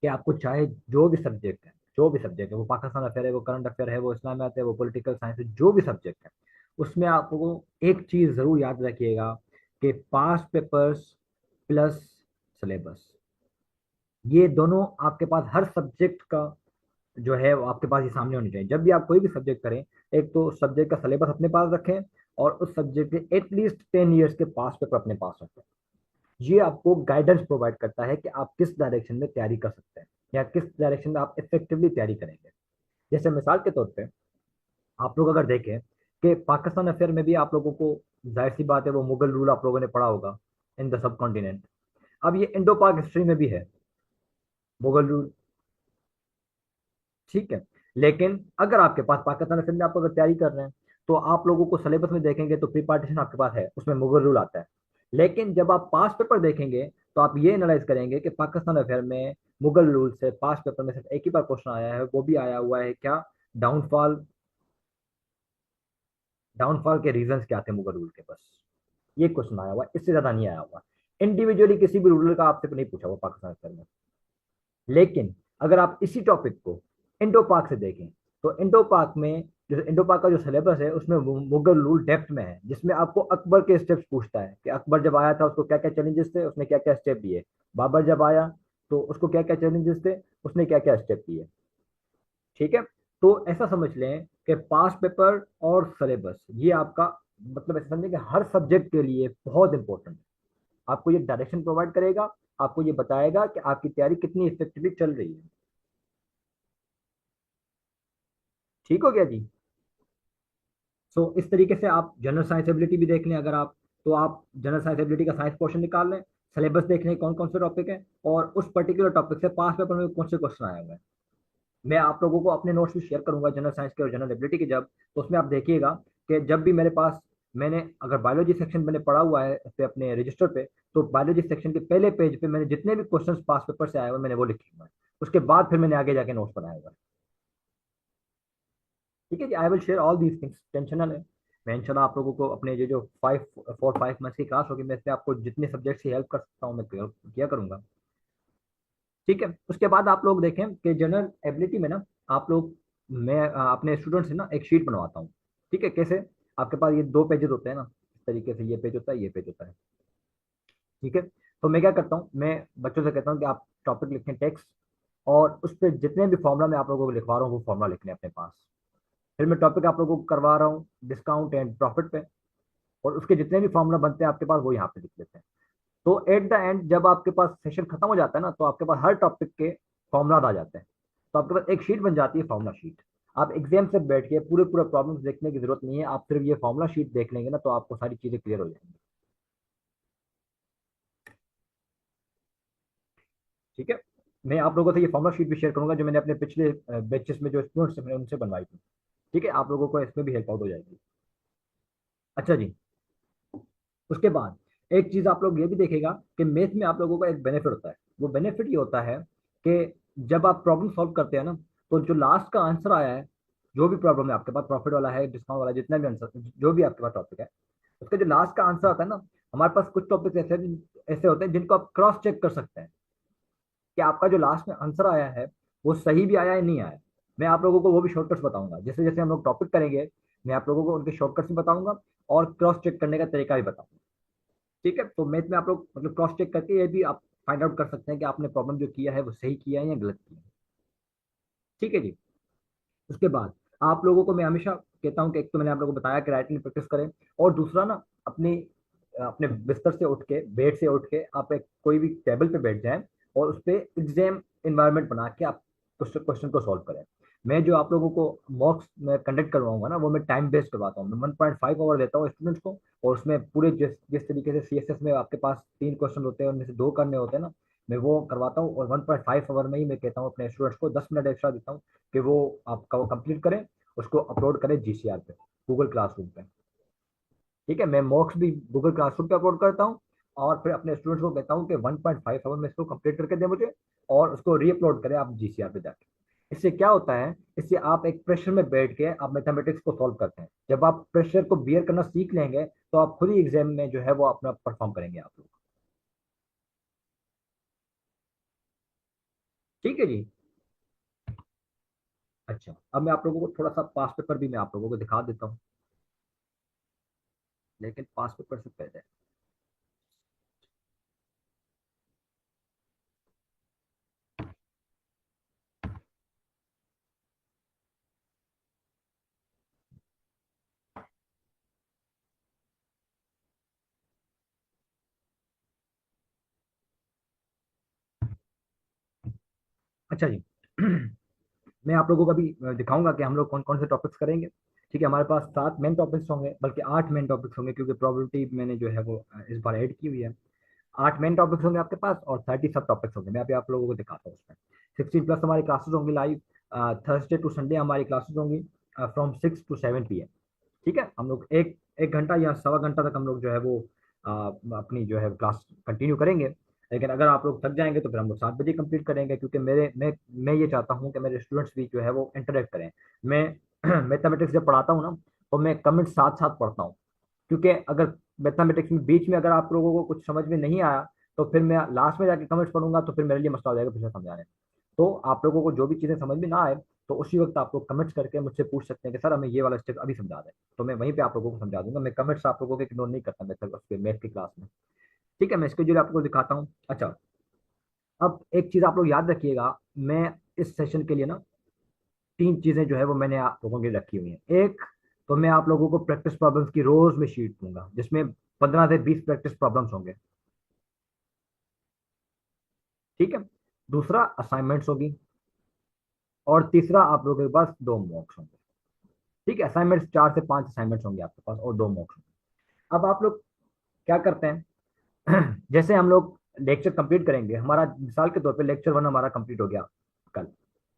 कि आपको चाहे जो भी सब्जेक्ट है, जो भी सब्जेक्ट है, वो पाकिस्तान अफेयर है, वो करंट अफेयर है, वो इस्लामियात है, वो पॉलिटिकल साइंस है, जो भी सब्जेक्ट है, उसमें आपको एक चीज़ ज़रूर याद रखिएगा कि पास पेपर्स प्लस सिलेबस, ये दोनों आपके पास हर सब्जेक्ट का जो है वो आपके पास ये सामने होनी चाहिए। जब भी आप कोई भी सब्जेक्ट करें, एक तो सब्जेक्ट का सिलेबस अपने पास रखें, और उस सब्जेक्ट के एटलीस्ट 10 ईयर्स के पास पेपर अपने पास रखें। ये आपको गाइडेंस प्रोवाइड करता है कि आप किस डायरेक्शन में तैयारी कर सकते हैं, या किस डायरेक्शन में आप इफेक्टिवली तैयारी करेंगे। जैसे मिसाल के तौर पे आप लोग अगर देखें कि पाकिस्तान अफेयर में भी आप लोगों को, जाहिर सी बात है, वो मुगल रूल आप लोगों ने पढ़ा होगा इन द सब कॉन्टिनेंट। अब ये इंडो पाक हिस्ट्री में भी है मुगल रूल। ठीक है। लेकिन अगर आपके पास पाकिस्तान अफेयर में आप अगर तैयारी कर रहे हैं, तो आप लोगों को सिलेबस में देखेंगे तो प्री पार्टीशन आपके पास है, उसमें मुगल रूल आता है। लेकिन जब आप पास पेपर देखेंगे तो आप ये एनालाइज करेंगे कि पाकिस्तान अफेयर में मुगल रूल से पास पेपर में सिर्फ एक ही बार क्वेश्चन आया है, वो भी आया हुआ है क्या? डाउनफॉल। डाउनफॉल के रीजंस क्या थे मुगल रूल के, बस ये क्वेश्चन आया हुआ है, इससे ज्यादा नहीं आया हुआ। इंडिविजुअली किसी भी रूलर का आपसे नहीं पूछा हुआ पाकिस्तान अफेयर में। लेकिन अगर आप इसी टॉपिक को इंडो पाक से देखें, तो इंडो पाक में जो इंडो पाक का जो सिलेबस है उसमें मुगल रूल डेप्थ में है, जिसमें आपको अकबर के स्टेप्स पूछता है कि अकबर जब आया था उसको क्या क्या चैलेंजेस थे, उसने क्या क्या स्टेप लिए। बाबर जब आया तो उसको क्या क्या चैलेंजेस थे, उसने क्या क्या स्टेप लिए। ठीक है। तो ऐसा समझ लें कि पास पेपर और सिलेबस ये आपका, मतलब ऐसा समझें कि हर सब्जेक्ट के लिए बहुत इंपॉर्टेंट है। आपको ये डायरेक्शन प्रोवाइड करेगा, आपको ये बताएगा कि आपकी तैयारी कितनी इफेक्टिवली चल रही है। ठीक हो गया जी। सो इस तरीके से आप जनरल साइंस एबिलिटी भी देख लें, अगर आप तो आप जनरल साइंस एबिलिटी का साइंस पोर्शन निकाल लें, सिलेबस देख लें कौन कौन से टॉपिक है, और उस पर्टिकुलर टॉपिक से पास पेपर में कौन से क्वेश्चन आए हुए हैं। मैं आप लोगों को अपने नोट्स भी शेयर करूंगा जनरल साइंस के और जनरल एबिलिटी के, जब तो उसमें आप देखिएगा कि जब भी मेरे पास, मैंने अगर बायोलॉजी सेक्शन मैंने पढ़ा हुआ है उस पे अपने रजिस्टर पे, तो बायोलॉजी सेक्शन के पहले पेज पे मैंने जितने भी क्वेश्चंस पास पेपर से आए हुए मैंने वो लिखे हुए हैं। उसके बाद फिर मैंने आगे जाके नोट्स बनाए हुए हैं। ठीक है जी, I will share all these things, tension ना लें। मैं इंशाल्लाह आप लोगों को अपने ये जो 5 4 5 मंथ्स की क्लास होगी, मैं इसमें आपको जितने सब्जेक्ट्स की हेल्प कर सकता हूँ मैं किया करूंगा। ठीक है, उसके बाद आप लोग देखें कि जनरल एबिलिटी में ना, आप लोग, मैं अपने स्टूडेंट से ना एक शीट बनवाता हूँ। ठीक है, कैसे? आपके पास ये 2 पेजेस होते हैं ना, इस तरीके से, ये पेज होता है, ये पेज होता है। ठीक है, तो मैं क्या करता हूँ, मैं बच्चों से कहता हूँ कि आप टॉपिक लिखें टेक्स्ट, और उस पर जितने भी फॉर्मूला मैं आप लोगों को लिखवा रहा हूँ वो फॉर्मूला लिख लें अपने पास। फिर मैं टॉपिक आप लोगों को करवा रहा हूँ डिस्काउंट एंड प्रॉफिट पे, और उसके जितने भी फॉर्मूला बनते हैं आपके पास वो यहाँ पे लिख लेते हैं। तो एट द एंड जब आपके पास सेशन खत्म हो जाता है ना, तो आपके पास हर टॉपिक के फॉर्मूला आ जाते हैं। तो आपके पास एक शीट बन जाती है, फॉर्मूला शीट। आप एग्जाम से बैठ के पूरे पूरे प्रॉब्लम्स देखने की जरूरत नहीं है, आप सिर्फ ये फॉर्मूला शीट देख लेंगे ना, तो आपको सारी चीजें क्लियर हो जाएंगी। ठीक है, मैं आप लोगों से ये फॉर्मूला शीट भी शेयर करूंगा जो मैंने अपने पिछले बैचेस में जो स्टूडेंट्स हैं मैंने उनसे बनवाई थी। ठीक है, आप लोगों को इसमें भी हेल्प आउट हो जाएगी। अच्छा जी, उसके बाद एक चीज आप लोग ये भी देखेगा कि मैथ में आप लोगों का एक बेनिफिट होता है। वो बेनिफिट ये होता है कि जब आप प्रॉब्लम सॉल्व करते हैं ना, तो जो लास्ट का आंसर आया है, जो भी प्रॉब्लम है आपके पास, प्रॉफिट वाला है, डिस्काउंट वाला है, जितना भी आंसर, जो भी आपके पास टॉपिक है, उसका जो लास्ट का आंसर आता है ना, हमारे पास कुछ टॉपिक ऐसे ऐसे होते हैं जिनको आप क्रॉस चेक कर सकते हैं कि आपका जो लास्ट में आंसर आया है वो सही भी आया या नहीं आया। मैं आप लोगों को वो भी शॉर्टकट्स बताऊंगा, जैसे जैसे हम लोग टॉपिक करेंगे, मैं आप लोगों को उनके शॉर्टकट्स भी बताऊंगा और क्रॉस चेक करने का तरीका भी बताऊंगा। ठीक है, तो मैथ में आप लोग मतलब क्रॉस चेक करके ये भी आप फाइंड आउट कर सकते हैं कि आपने प्रॉब्लम जो किया है वो सही किया है या गलत किया है। ठीक है जी, उसके बाद आप लोगों को मैं हमेशा कहता हूँ कि एक तो मैंने आप लोगों को बताया कि राइटिंग प्रैक्टिस करें, और दूसरा ना, अपनी अपने बिस्तर से उठ के, बेड से उठ के आप एक कोई भी टेबल पे बैठ जाएं, और उस पर एग्जाम इन्वायरमेंट बना के आप क्वेश्चन को सॉल्व करें। मैं जो आप लोगों को मॉक्स में कंडक्ट करवाऊंगा ना, वो मैं टाइम बेस्ड करवाता हूँ। मैं 1.5 आवर देता हूँ स्टूडेंट्स को, और उसमें पूरे जिस जिस तरीके से सीएसएस में आपके पास 3 क्वेश्चन होते हैं उनमें से 2 करने होते हैं ना, मैं वो करवाता हूँ। और 1.5 आवर में ही मैं कहता हूँ अपने स्टूडेंट्स को 10 मिनट एक्स्ट्रा देता हूँ कि वो आपका वो कंप्लीट करें, उसको अपलोड करें जीसीआर पे, गूगल क्लासरूम पे। ठीक है, मैं मॉक्स भी गूगल क्लासरूम पे अपलोड करता हूँ, और फिर अपने स्टूडेंट्स को कहता हूँ कि 1.5 आवर में इसको कंप्लीट करके दें मुझे, और उसको री अपलोड करें आप जीसीआर पे जाके। इससे क्या होता है, इससे आप एक प्रेशर में बैठ के आप मैथमेटिक्स को सॉल्व करते हैं। जब आप प्रेशर को बियर करना सीख लेंगे, तो आप खुद ही एग्जाम में जो है वो अपना परफॉर्म करेंगे आप लोग। ठीक है जी। अच्छा, अब मैं आप लोगों को थोड़ा सा पास पेपर भी मैं आप लोगों को दिखा देता हूँ, लेकिन पास पेपर से पहले। अच्छा जी, मैं आप लोगों को अभी दिखाऊंगा कि हम लोग कौन कौन से टॉपिक्स करेंगे। ठीक है, हमारे पास 7 मेन टॉपिक्स होंगे, बल्कि 8 मेन टॉपिक्स होंगे, क्योंकि प्रोबेबिलिटी मैंने जो है वो इस बार ऐड की हुई है। 8 मेन टॉपिक्स होंगे आपके पास, और 30 सब टॉपिक्स होंगे। मैं अभी आप लोगों को दिखाता हूँ उसमें। 16+ हमारी क्लासेस होंगी लाइव, थर्सडे टू संडे हमारी क्लासेस होंगी फ्रॉम 6 to 7 PM। ठीक है, हम लोग एक 1 घंटा या सवा घंटा तक हम लोग जो है वो अपनी जो है क्लास कंटिन्यू करेंगे। लेकिन अगर आप लोग थक जाएंगे तो फिर हम लोग 7 बजे कंप्लीट करेंगे, क्योंकि मैं ये चाहता हूँ कि मेरे स्टूडेंट्स भी जो है वो इंटरेक्ट करें। मैं मैथमेटिक्स जब पढ़ाता हूँ ना, तो मैं कमेंट साथ साथ पढ़ता हूँ, क्योंकि अगर मैथमेटिक्स में बीच में अगर आप लोगों को कुछ समझ में नहीं आया, तो फिर मैं लास्ट में जाके कमेंट्स पढ़ूंगा, तो फिर मेरे लिए मसला हो जाएगा फिर से समझाने में। तो आप लोगों को जो भी चीज़ें समझ में ना आए, तो उसी वक्त आप लोग कमेंट्स करके मुझसे पूछ सकते हैं कि सर हमें ये वाला स्टेप अभी समझा दें, तो मैं वहीं पे आप लोगों को समझा दूंगा। मैं कमेंट्स आप लोगों के इग्नोर नहीं करता मैथ की क्लास में। ठीक है, मैं इसके जो आपको दिखाता हूँ। अच्छा, अब एक चीज़ आप लोग याद रखिएगा, मैं इस सेशन के लिए ना 3 चीज़ें जो है वो मैंने आप लोगों के लिए रखी हुई हैं। एक, तो मैं आप लोगों को प्रैक्टिस प्रॉब्लम्स की रोज में शीट दूंगा, जिसमें 15 से 20 प्रैक्टिस प्रॉब्लम्स होंगे। ठीक है, दूसरा असाइनमेंट्स होगी, और तीसरा आप लोगों के पास 2 मॉक्स होंगे। ठीक है, असाइनमेंट्स 4 से 5 असाइनमेंट्स होंगे आपके पास, और 2 मॉक्स होंगे। अब आप लोग क्या करते हैं जैसे हम लोग लेक्चर कंप्लीट करेंगे, हमारा मिसाल के तौर पे लेक्चर वन हमारा कंप्लीट हो गया कल,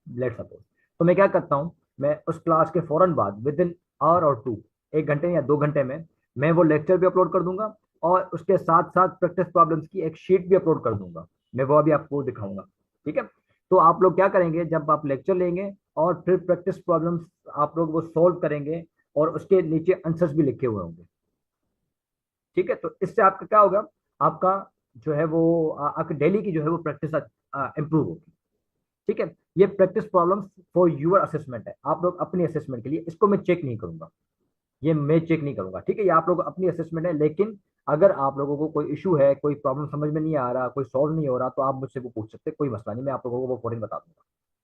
लेट सपोज, तो मैं क्या करता हूँ, मैं उस क्लास के फौरन बाद विद इन आवर और टू, 1 घंटे या 2 घंटे में मैं वो लेक्चर भी अपलोड कर दूंगा, और उसके साथ साथ प्रैक्टिस प्रॉब्लम्स की एक शीट भी अपलोड कर दूंगा। मैं वो अभी आपको दिखाऊंगा। ठीक है, तो आप लोग क्या करेंगे, जब आप लेक्चर लेंगे और फिर प्रैक्टिस प्रॉब्लम्स आप लोग वो सॉल्व करेंगे, और उसके नीचे आंसर्स भी लिखे हुए होंगे। ठीक है, तो इससे आपका क्या होगा, आपका जो है वो आपकी डेली की जो है वो प्रैक्टिस इंप्रूव होगी। ठीक है, ये practice problems for your assessment है, आप लोग अपनी असेसमेंट के लिए, इसको मैं चेक नहीं करूंगा, ये मैं चेक नहीं करूंगा। ठीक है, ये आप लोग अपनी असेसमेंट है, लेकिन अगर आप लोगों को कोई इशू है, कोई प्रॉब्लम समझ में नहीं आ रहा, कोई सॉल्व नहीं हो रहा, तो आप मुझसे वो पूछ सकते हैं, कोई मसला नहीं, मैं आप लोगों को वो फौरन बता दूंगा।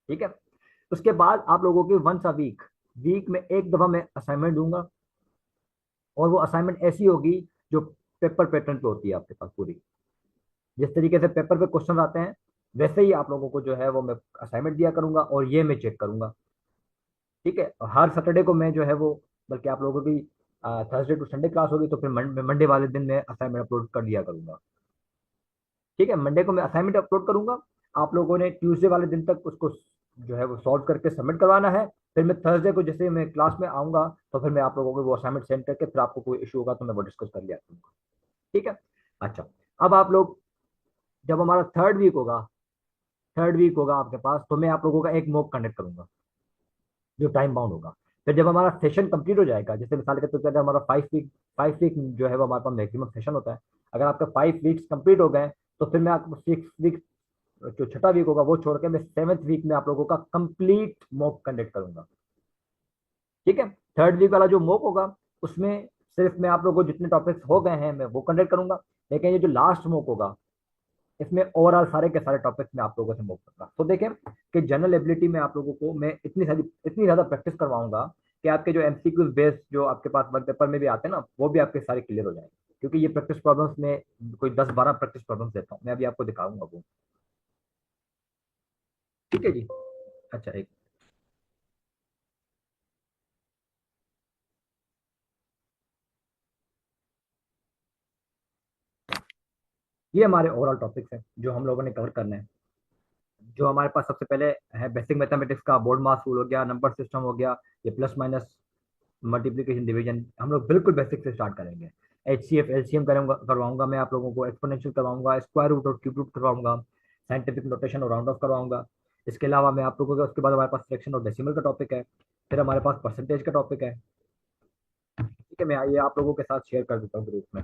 ठीक है, उसके बाद आप लोगों की वंस अ वीक, वीक में एक दफा मैं असाइनमेंट दूंगा, और वो असाइनमेंट ऐसी होगी जो पेपर पैटर्न पे होती है आपके पास पूरी, जिस तरीके से पेपर पे क्वेश्चन आते हैं, वैसे ही आप लोगों को जो है वो मैं असाइनमेंट दिया करूंगा, और ये मैं चेक करूंगा। ठीक है, और हर सैटरडे को मैं जो है वो, बल्कि आप लोगों की थर्सडे टू संडे क्लास होगी, तो फिर मंडे वाले दिन मैं असाइनमेंट अपलोड कर दिया करूंगा। ठीक है, मंडे को मैं असाइनमेंट अपलोड करूंगा, आप लोगों ने ट्यूसडे वाले दिन तक उसको जो है वो सॉल्व करके सबमिट करवाना है। फिर मैं थर्सडे को जैसे मैं क्लास में आऊंगा, तो फिर मैं आप लोगों को वो असाइनमेंट सेंड करके, फिर आपको कोई इशू होगा तो मैं वो डिस्कस कर लिया करूंगा। ठीक है, अच्छा, अब आप लोग, जब हमारा थर्ड वीक होगा आपके पास, तो मैं आप लोगों का एक मॉक कंडक्ट करूंगा जो टाइम बाउंड होगा। फिर जब हमारा सेशन कंप्लीट हो जाएगा, जैसे मिसाल के तौर पर अगर हमारा 5 वीक जो है वो हमारे पास मैक्सिमम सेशन होता है, अगर आपका 5 वीक्स कंप्लीट हो गए, तो फिर मैं आपको 6 वीक, जो छठा वीक होगा वो छोड़ के, मैं 7th वीक में आप लोगों का कंप्लीट मॉक कंडक्ट करूंगा। ठीक है, थर्ड वीक वाला जो मॉक होगा, उसमें सिर्फ मैं आप लोगों को जितने टॉपिक्स हो गए हैं मैं वो कंडक्ट करूंगा, लेकिन ये जो लास्ट मॉक होगा, इसमें ओवरऑल सारे के सारे टॉपिक्स में आप लोगों से मूव करूंगा। तो देखें कि जनरल एबिलिटी में आप लोगों को मैं इतनी ज्यादा प्रैक्टिस करवाऊंगा कि आपके जो एमसीक्यूज बेस्ड जो आपके पास वर्क पेपर में भी आते हैं ना, वो भी आपके सारे क्लियर हो जाएंगे, क्योंकि ये प्रैक्टिस प्रॉब्लम्स में कोई 10-12 प्रैक्टिस प्रॉब्लम्स देता हूँ मैं, अभी आपको दिखाऊंगा वो। ठीक है जी, अच्छा, एक, ये हमारे ओवरऑल टॉपिक्स हैं जो हम लोगों ने कवर करना है। जो हमारे पास सबसे पहले है बेसिक मैथमेटिक्स का बोर्ड मास रूल हो गया, नंबर सिस्टम हो गया, ये प्लस माइनस, मल्टीप्लिकेशन डिवीजन, हम लोग बिल्कुल बेसिक से स्टार्ट करेंगे। HCF LCM करूंगा, करवाऊंगा मैं आप लोगों को, एक्सपोनेंशियल करवाऊंगा, स्क्वायर रूट और क्यूब रूट करवाऊंगा, साइंटिफिक नोटेशन और राउंड ऑफ करवाऊंगा। इसके अलावा मैं आप लोगों को, उसके बाद हमारे पास फ्रैक्शन और डेसिमल का टॉपिक है, फिर हमारे पास परसेंटेज का टॉपिक है। ठीक है, मैं ये आप लोगों के साथ शेयर कर देता हूँ ग्रुप में,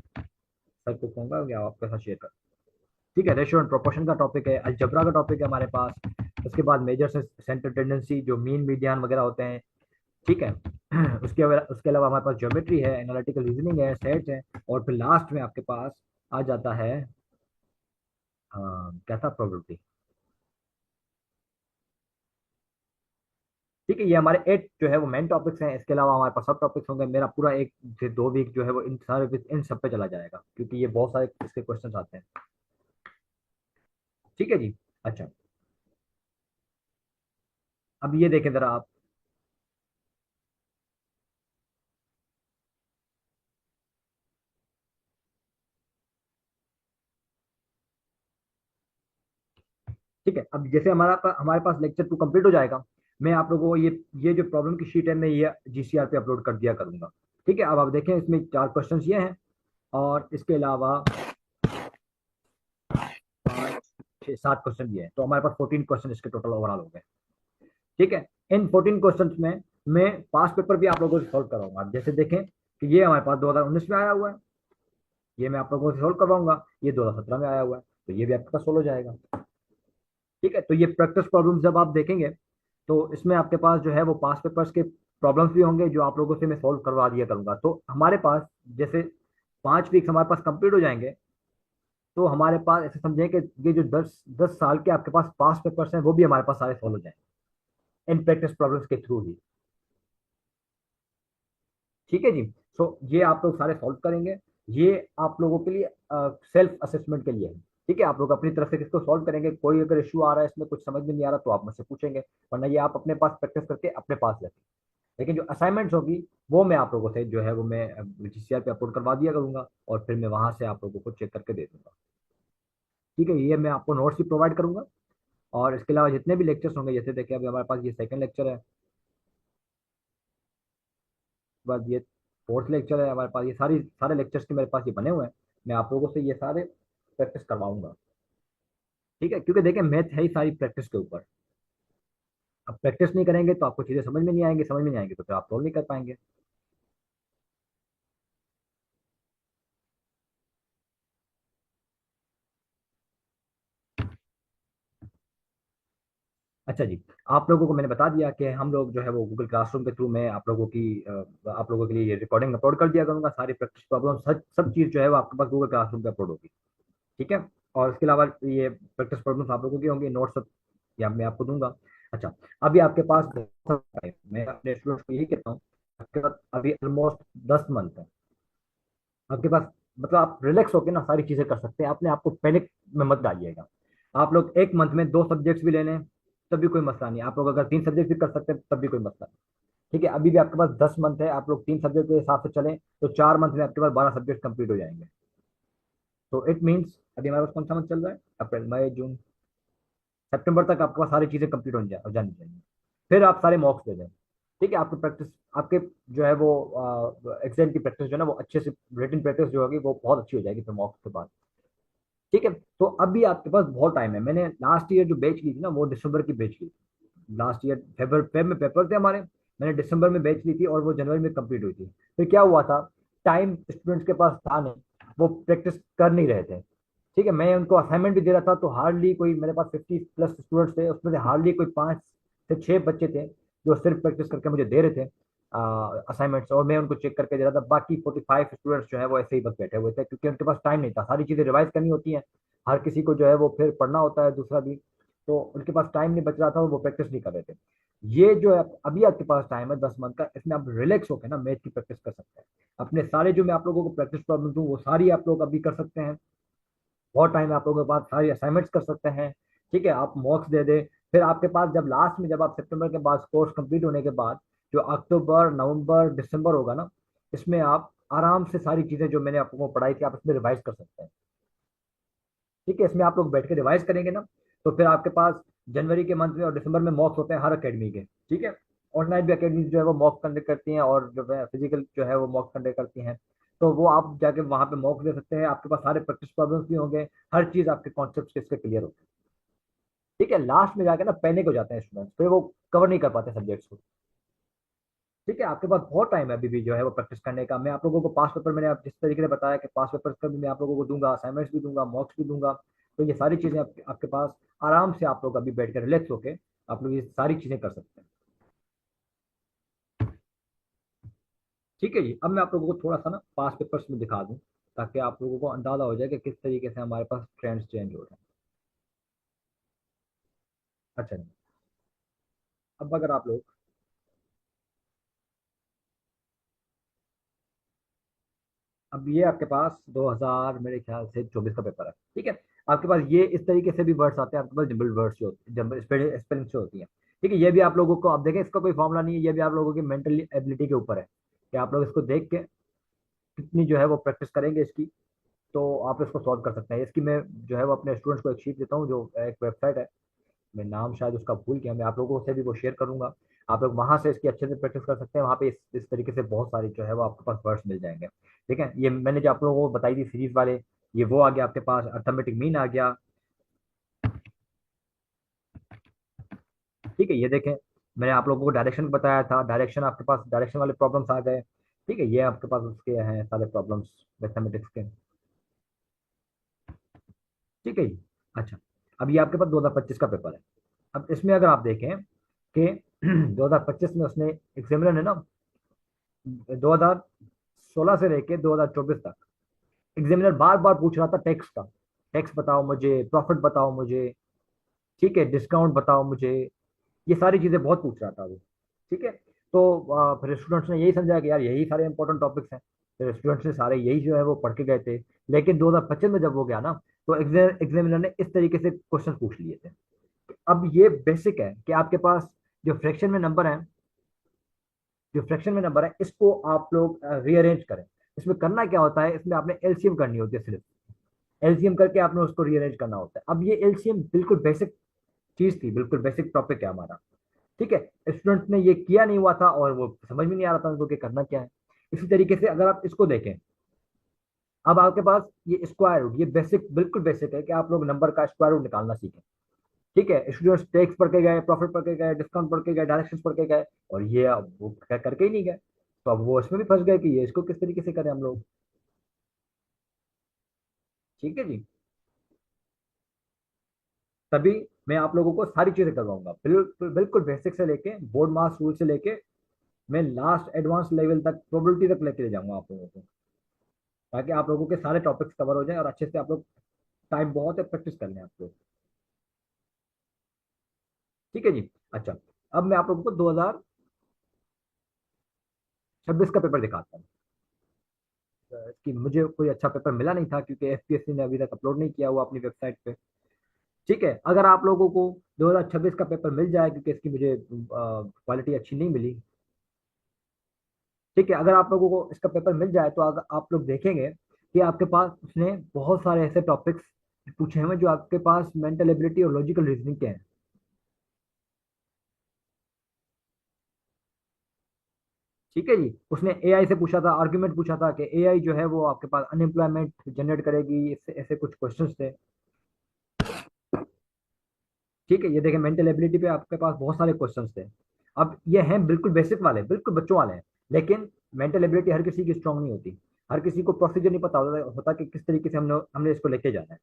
सर को कहूंगा या आपके साथ शेयर कर। ठीक है, रेशियो एंड प्रोपोर्शन का टॉपिक है, अलजबरा का टॉपिक है हमारे पास। उसके बाद मेजर से सेंटर टेंडेंसी, जो मीन मीडियन वगैरह होते हैं। ठीक है, उसके अलावा हमारे पास ज्योमेट्री है, एनालिटिकल रीजनिंग है, सेट है, और फिर लास्ट में आपके पास आ जाता है क्या था, प्रोबेबिलिटी। ठीक है, ये हमारे 8 जो है वो मेन टॉपिक्स हैं, इसके अलावा हमारे पास सब टॉपिक्स होंगे। मेरा पूरा 1 से 2 वीक जो है वो इन सब पे चला जाएगा, क्योंकि ये बहुत सारे इसके क्वेश्चन आते हैं। ठीक है जी, अच्छा, अब ये देखें जरा आप। ठीक है, अब जैसे हमारे पास लेक्चर 2 कंप्लीट हो जाएगा, मैं आप लोगों को ये जो प्रॉब्लम की शीट है, मैं ये GCR पे अपलोड कर दिया करूंगा। ठीक है, अब आप देखें, इसमें 4 क्वेश्चन ये हैं, और इसके अलावा 5 6 7 क्वेश्चन ये है, तो हमारे पास 14 क्वेश्चन इसके टोटल ओवरऑल हो गए। ठीक है, इन 14 क्वेश्चन में मैं पास पेपर भी आप लोगों से सॉल्व कराऊंगा। जैसे देखें कि ये हमारे पास 2019 में आया हुआ है, ये मैं आप लोगों से सोल्व करवाऊंगा, ये 2017 में आया हुआ है, तो ये भी आपके पास सोल्व हो जाएगा। ठीक है, तो ये प्रैक्टिस प्रॉब्लम जब आप देखेंगे, तो इसमें आपके पास जो है वो पास पेपर्स के प्रॉब्लम्स भी होंगे, जो आप लोगों से मैं सोल्व करवा दिया करूंगा। तो हमारे पास जैसे 5 वीक्स हमारे पास कंप्लीट हो जाएंगे, तो हमारे पास ऐसे समझें कि ये जो 10 10 साल के आपके पास पास पेपर्स हैं, वो भी हमारे पास सारे सोल्व हो जाएंगे इन प्रैक्टिस प्रॉब्लम्स के थ्रू ही। ठीक है जी, सो ये आप लोग सारे सॉल्व करेंगे, ये आप लोगों के लिए सेल्फ असेसमेंट के लिए है। ठीक है, आप लोग अपनी तरफ से किसको सॉल्व करेंगे, कोई अगर इशू आ रहा है इसमें, कुछ समझ में नहीं आ रहा, तो आप मुझसे पूछेंगे, वरना ये आप अपने पास प्रैक्टिस करके अपने पास रखें। लेकिन जो असाइनमेंट्स होगी वो मैं आप लोगों से जो है वो मैं GCR पे अपलोड करवा दिया करूंगा, और फिर मैं वहां से आप लोगों को चेक करके दे दूंगा। ठीक है, ये मैं आपको नोट्स भी प्रोवाइड करूंगा। और इसके अलावा जितने भी लेक्चर्स होंगे, जैसे देखिए अभी हमारे पास ये सेकंड लेक्चर है, बाद ये फोर्थ लेक्चर है हमारे पास, ये सारे लेक्चर्स के मेरे पास ये बने हुए हैं। मैं आप लोगों से ये सारे प्रैक्टिस करवाऊंगा। ठीक है, क्योंकि देखिए मैथ है ही सारी प्रैक्टिस के ऊपर। अब प्रैक्टिस नहीं करेंगे तो आपको चीजें समझ में नहीं आएंगी, समझ में नहीं आएंगी तो फिर आप सोल्व नहीं कर पाएंगे। अच्छा जी, आप लोगों को मैंने बता दिया कि हम लोग जो है वो गूगल क्लासरूम के थ्रू मैं आप लोगों के लिए ये रिकॉर्डिंग अपलोड कर दिया करूंगा। सारी प्रैक्टिस प्रॉब्लम सब चीज़ जो है वो आपके पास गूगल क्लासरूम पे अपलोड होगी। ठीक है, और इसके अलावा ये प्रैक्टिस प्रॉब्लम्स आप लोगों की होंगी, नोट्स सब या मैं आपको दूंगा। अच्छा, अभी आपके पास बहुत सारा time है। मैं अपने स्टूडेंट्स को यही कहता हूँ, आपके पास अभी ऑलमोस्ट 10 मंथ है आपके पास। मतलब आप रिलैक्स होकर ना सारी चीजें कर सकते हैं, अपने आप को पैनिक में मत डालिएगा। आप लोग एक मंथ में 2 सब्जेक्ट्स भी ले लें तब भी कोई मसला नहीं, आप लोग अगर 3 सब्जेक्ट भी कर सकते हैं तब भी कोई मसला नहीं। ठीक है, अभी भी आपके पास 10 मंथ है, आप लोग 3 सब्जेक्ट के हिसाब से चलें तो 4 मंथ में आपके पास 12 सब्जेक्ट कंप्लीट हो जाएंगे। तो इट मीन्स अभी हमारे पास कौन सा मंथ चल रहा है, अप्रैल मई जून सितंबर तक आपके पास सारी चीजें कंप्लीट हो जानी चाहिए। फिर आप सारे मॉक्स दे दें। ठीक है, आपकी प्रैक्टिस, आपके जो है वो एग्जाम की प्रैक्टिस जो है ना वो अच्छे से, रिटन प्रैक्टिस जो होगी वो बहुत अच्छी हो जाएगी फिर मॉक्स के बाद। ठीक है, तो अभी आपके पास बहुत टाइम है। मैंने लास्ट ईयर जो बैच ली थी ना वो दिसंबर की बैच ली थी। लास्ट ईयर फेब में पेपर थे हमारे, मैंने दिसंबर में बैच ली थी और वो जनवरी में कंप्लीट हुई थी। फिर क्या हुआ था, टाइम स्टूडेंट्स के पास था नहीं, वो प्रैक्टिस कर नहीं रहे थे। ठीक है, मैं उनको असाइनमेंट भी दे रहा था तो हार्डली कोई, मेरे पास 50+ स्टूडेंट्स थे, उसमें से हार्डली कोई 5 से 6 बच्चे थे जो सिर्फ प्रैक्टिस करके मुझे दे रहे थे असाइनमेंट्स, और मैं उनको चेक करके दे रहा था। बाकी 45 स्टूडेंट्स जो है वो ऐसे ही बस बैठे हुए थे, क्योंकि उनके पास टाइम नहीं था, सारी चीज़ें रिवाइज करनी होती हैं। हर किसी को जो है वो फिर पढ़ना होता है दूसरा भी, तो उनके पास टाइम नहीं बच रहा था और वो प्रैक्टिस नहीं कर रहे थे। ये जो है अभी आपके पास टाइम है 10 मंथ का, इसमें आप रिलैक्स होकर ना मैथ की प्रैक्टिस कर सकते हैं। अपने सारे जो मैं आप लोगों को प्रैक्टिस प्रॉब्लम दूँ वो सारी आप लोग अभी कर सकते हैं। बहुत टाइम है आप लोगों के पास, सारी असाइनमेंट्स कर सकते हैं। ठीक है, आप मॉक्स दे दे। फिर आपके पास जब लास्ट में, जब आप सितंबर के बाद कोर्स कंप्लीट होने के बाद जो अक्टूबर नवंबर दिसंबर होगा ना, इसमें आप आराम से सारी चीजें जो मैंने आपको पढ़ाई थी आप इसमें रिवाइज कर सकते हैं। ठीक है, इसमें आप लोग बैठ के रिवाइज करेंगे ना, तो फिर आपके पास जनवरी के मंथ में और दिसंबर में मॉक्स होते हैं हर अकेडमी के। ठीक है, ऑनलाइन भी अकेडमी जो है वो मॉक कंडक्ट करती हैं, और जो है फिजिकल जो है वो मॉक कंडक्ट करती हैं। तो वो आप जाके वहां पे मॉक दे सकते हैं, आपके पास सारे प्रैक्टिस प्रॉब्लम्स भी होंगे, हर चीज आपके कॉन्सेप्ट इसके क्लियर होते हैं। ठीक है, लास्ट में जाके ना पैनिक हो जाते हैं स्टूडेंट्स, फिर वो कवर नहीं कर पाते सब्जेक्ट्स को। ठीक है, आपके पास बहुत टाइम है अभी भी जो है वो प्रैक्टिस करने का। मैं आप लोगों को पास पेपर, मैंने आप जिस तरीके से बताया कि पास पेपर का भी मैं आप लोगों को दूंगा, असाइनमेंट्स भी दूंगा, मॉक्स भी दूंगा। तो ये सारी चीजें आपके पास आराम से आप लोग अभी बैठ कर रिलैक्स होके आप लोग ये सारी चीजें कर सकते हैं। ठीक है जी, अब मैं आप लोगों को थोड़ा सा ना पास पेपर्स में दिखा दूं, ताकि आप लोगों को अंदाजा हो जाए कि किस तरीके से हमारे पास ट्रेंड्स चेंज हो रहे हैं। अच्छा जी, अब अगर आप लोग, अब ये आपके पास 2000 मेरे ख्याल से 24 का पेपर है। ठीक है, आपके पास ये इस तरीके से भी वर्ड्स आते हैं, आपके पास जम्बल वर्ड्स जो होते हैं, जम्बल स्पेलिंग से होती है। ठीक है, ये भी आप लोगों को, आप देखें इसका कोई फॉर्मूला नहीं है, ये भी आप लोगों की मेंटल एबिलिटी के ऊपर है कि आप लोग इसको देख के कितनी जो है वो प्रैक्टिस करेंगे इसकी, तो आप इसको सॉल्व कर सकते हैं। इसकी मैं जो है वो अपने स्टूडेंट्स को एक शीट देता हूँ, जो एक वेबसाइट है, मैं नाम शायद उसका भूल गया, मैं आप लोगों से भी वो शेयर करूंगा। आप लोग वहां से इसकी अच्छे से प्रैक्टिस कर सकते हैं, वहां पे इस तरीके से बहुत सारी जो है वो आपके पास वर्ड्स मिल जाएंगे। ठीक है, ये मैंने जो आप लोगों को बताई थी सीरीज वाले, ये वो आ गया आपके पास, अर्थमेटिक मीन आ गया। ठीक है, ये देखें, मैंने आप लोगों को डायरेक्शन बताया था, डायरेक्शन आपके पास, डायरेक्शन वाले प्रॉब्लम्स आ गए। ठीक है, ये आपके पास उसके हैं सारे प्रॉब्लम्स मैथमेटिक्स के। ठीक है जी, अच्छा, अब ये आपके पास 2025 का पेपर है। अब इसमें अगर आप देखें कि 2025 में उसने एग्जामिनर ने ना 2016 से लेके 2024 तक एग्जामिनर बार बार पूछ रहा था टैक्स का, टैक्स बताओ मुझे, प्रॉफिट बताओ मुझे, ठीक है, डिस्काउंट बताओ मुझे, ये सारी चीजें बहुत पूछ रहा था वो। ठीक है, तो फिर स्टूडेंट्स ने यही समझा कि यार यही सारे इंपॉर्टेंट टॉपिक्स हैं, फिर स्टूडेंट्स ने सारे यही जो है वो पढ़ के गए थे। लेकिन 2025 में जब वो गया ना, तो एग्जामिनर ने इस तरीके से क्वेश्चन पूछ लिए थे। अब ये बेसिक है कि आपके पास जो फ्रैक्शन में नंबर है, जो फ्रैक्शन में नंबर है इसको आप लोग रीअरेंज करें। इसमें करना क्या होता है, इसमें आपने एलसीएम करनी होती है सिर्फ। एलसीएम करके आपने उसको रीअरेंज करना होता है। अब ये एलसीएम बिल्कुल बेसिक चीज थी, बिल्कुल बेसिक टॉपिक है हमारा। ठीक है, स्टूडेंट ने ये किया नहीं हुआ था और वो समझ में नहीं आ रहा था उनको कि करना क्या है। इसी तरीके से अगर आप इसको देखें, अब आपके पास ये स्क्वायर रूट, ये बेसिक, बिल्कुल बेसिक है कि आप लोग नंबर का स्क्वायर रूट निकालना सीखें। ठीक है, स्टूडेंट्स टैक्स पढ़ के गए, प्रॉफिट पढ़ के गए, डिस्काउंट पढ़ के गए, डायरेक्शंस पढ़ के गए, और ये अब वो करके ही नहीं गए। तो अब वो इसमें भी फंस गए कि ये इसको किस तरीके से करें हम लोग। ठीक है जी। तभी मैं आप लोगों को सारी चीजें करवाऊंगा, बिल्कुल बिल्कुल बेसिक से लेके बोर्ड मास रूल से लेके मैं लास्ट एडवांस लेवल तक, प्रोबेबिलिटी तक लेके जाऊंगा आप लोगों को, ताकि आप लोगों के सारे टॉपिक्स कवर हो जाए और अच्छे से आप लोग, टाइम बहुत है, प्रैक्टिस कर लें आप लोग। ठीक है जी। अच्छा, अब मैं आप लोगों को 2026 का पेपर दिखाता हूँ। कि मुझे कोई अच्छा पेपर मिला नहीं था क्योंकि एफपीएससी ने अभी तक अपलोड नहीं किया हुआ अपनी वेबसाइट पे। ठीक है, अगर आप लोगों को 2026 का पेपर मिल जाए, क्योंकि इसकी मुझे क्वालिटी अच्छी नहीं मिली। ठीक है, अगर आप लोगों को इसका पेपर मिल जाए तो अगर आप लोग देखेंगे कि आपके पास उसने बहुत सारे ऐसे टॉपिक्स पूछे हैं जो आपके पास मेंटल एबिलिटी और लॉजिकल रीजनिंग के हैं। ठीक है जी, उसने एआई से पूछा था, आर्ग्यूमेंट पूछा था कि एआई जो है वो आपके पास अनएम्प्लॉयमेंट जनरेट करेगी, इससे ऐसे कुछ क्वेश्चंस थे। ठीक है, ये देखें, मेंटल एबिलिटी पे आपके पास बहुत सारे क्वेश्चंस थे। अब ये हैं बिल्कुल बेसिक वाले, बिल्कुल बच्चों वाले हैं। लेकिन मेंटल एबिलिटी हर किसी की स्ट्रांग नहीं होती। हर किसी को प्रोसीजर नहीं पता होता कि किस तरीके से हमने हमने इसको लेके जाना है।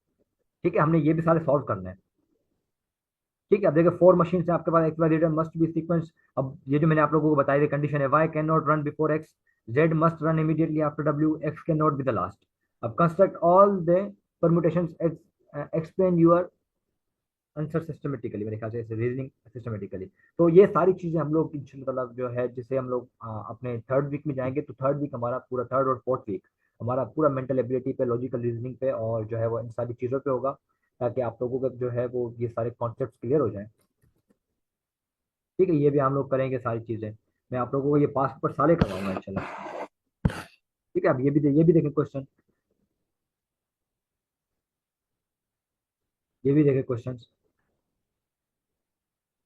ठीक है, हमने ये भी सारे सॉल्व करने हैं। ठीक है, अब देखिए, फोर मशीन है आपके पास, X Y Z must be sequence. अब ये जो मैंने आप लोगों को बताई थी कंडीशन है, Y can not run before X, Z must run immediately after W, X can not be the last. अब construct all the permutations, explain your answer systematically, मेरे ख्याल से रीजनिंग सिस्टमेटिकली। तो ये सारी चीजें हम लोग इंशाल्लाह जो है, जिसे हम लोग अपने थर्ड वीक में जाएंगे, तो थर्ड वीक हमारा पूरा, थर्ड और फोर्थ वीक हमारा पूरा मेंटल एबिलिटी पे, लॉजिकल रीजनिंग पे, और जो है वो इन सारी चीजों पे होगा, ताकि आप लोगों का जो है वो ये सारे कॉन्सेप्ट क्लियर हो जाए। ठीक है, ये भी हम लोग करेंगे सारी चीजें। मैं आप लोगों को ये पास पर सारे करवाऊंगा इंशाल्लाह। ठीक है, अब ये भी देखें क्वेश्चन, ये भी देखें क्वेश्चन।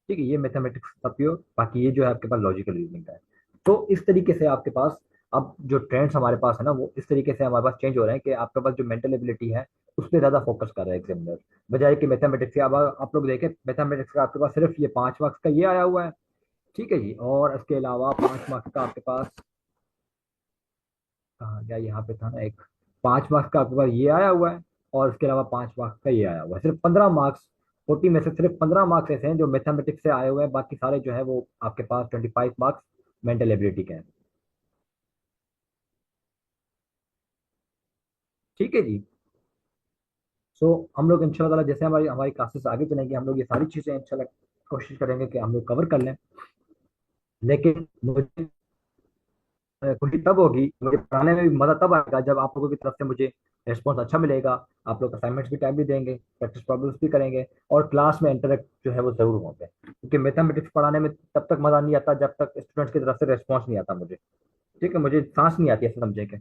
ठीक है, ये मैथमेटिक्स का प्योर, बाकी ये जो है आपके पास लॉजिकल रीजनिंग का है। तो इस तरीके से आपके पास अब जो ट्रेंड्स हमारे पास है ना, वो इस तरीके से हमारे पास चेंज हो रहे हैं कि आपके पास जो मेंटल एबिलिटी है उस पर ज्यादा फोकस कर रहे हैं एग्जामिनर, बजाय कि मैथमेटिक्स से। अब आप लोग देखें, मैथमेटिक्स का आपके पास सिर्फ ये 5 मार्क्स का ये आया हुआ है। ठीक है जी, और इसके अलावा 5 मार्क्स का आपके पास, कहाँ गया, यहाँ पे था ना एक, 5 मार्क्स का आपके पास ये आया हुआ है, और इसके अलावा 5 मार्क्स का ये आया हुआ है, सिर्फ 15 मार्क्स। 40 में से सिर्फ 15 मार्क्स ऐसे हैं जो मैथमेटिक्स से आए हुए हैं, बाकी सारे जो है वो आपके पास 25 मार्क्स मेंटल एबिलिटी के हैं। ठीक है जी। सो हम लोग इंशाल्लाह ताला, जैसे हमारी हमारी क्लासेस आगे चलेंगे, हम लोग ये सारी चीजें इंशाल्लाह कोशिश करेंगे कि हम लोग कवर कर लें। लेकिन मुझे खुशी तब होगी, मुझे पढ़ाने में भी मजा तब आएगा जब आप लोगों की तरफ से मुझे रिस्पॉन्स अच्छा मिलेगा। आप लोग असाइनमेंट्स भी टाइम भी देंगे, प्रैक्टिस प्रॉब्लम्स भी करेंगे, और क्लास में इंटरेक्ट जो है वो जरूर होंगे, क्योंकि मैथमेटिक्स पढ़ाने में तब तक मजा नहीं आता जब तक स्टूडेंट्स की तरफ से रिस्पॉन्स नहीं आता मुझे। ठीक है, मुझे सांस नहीं आती ऐसे समझे के।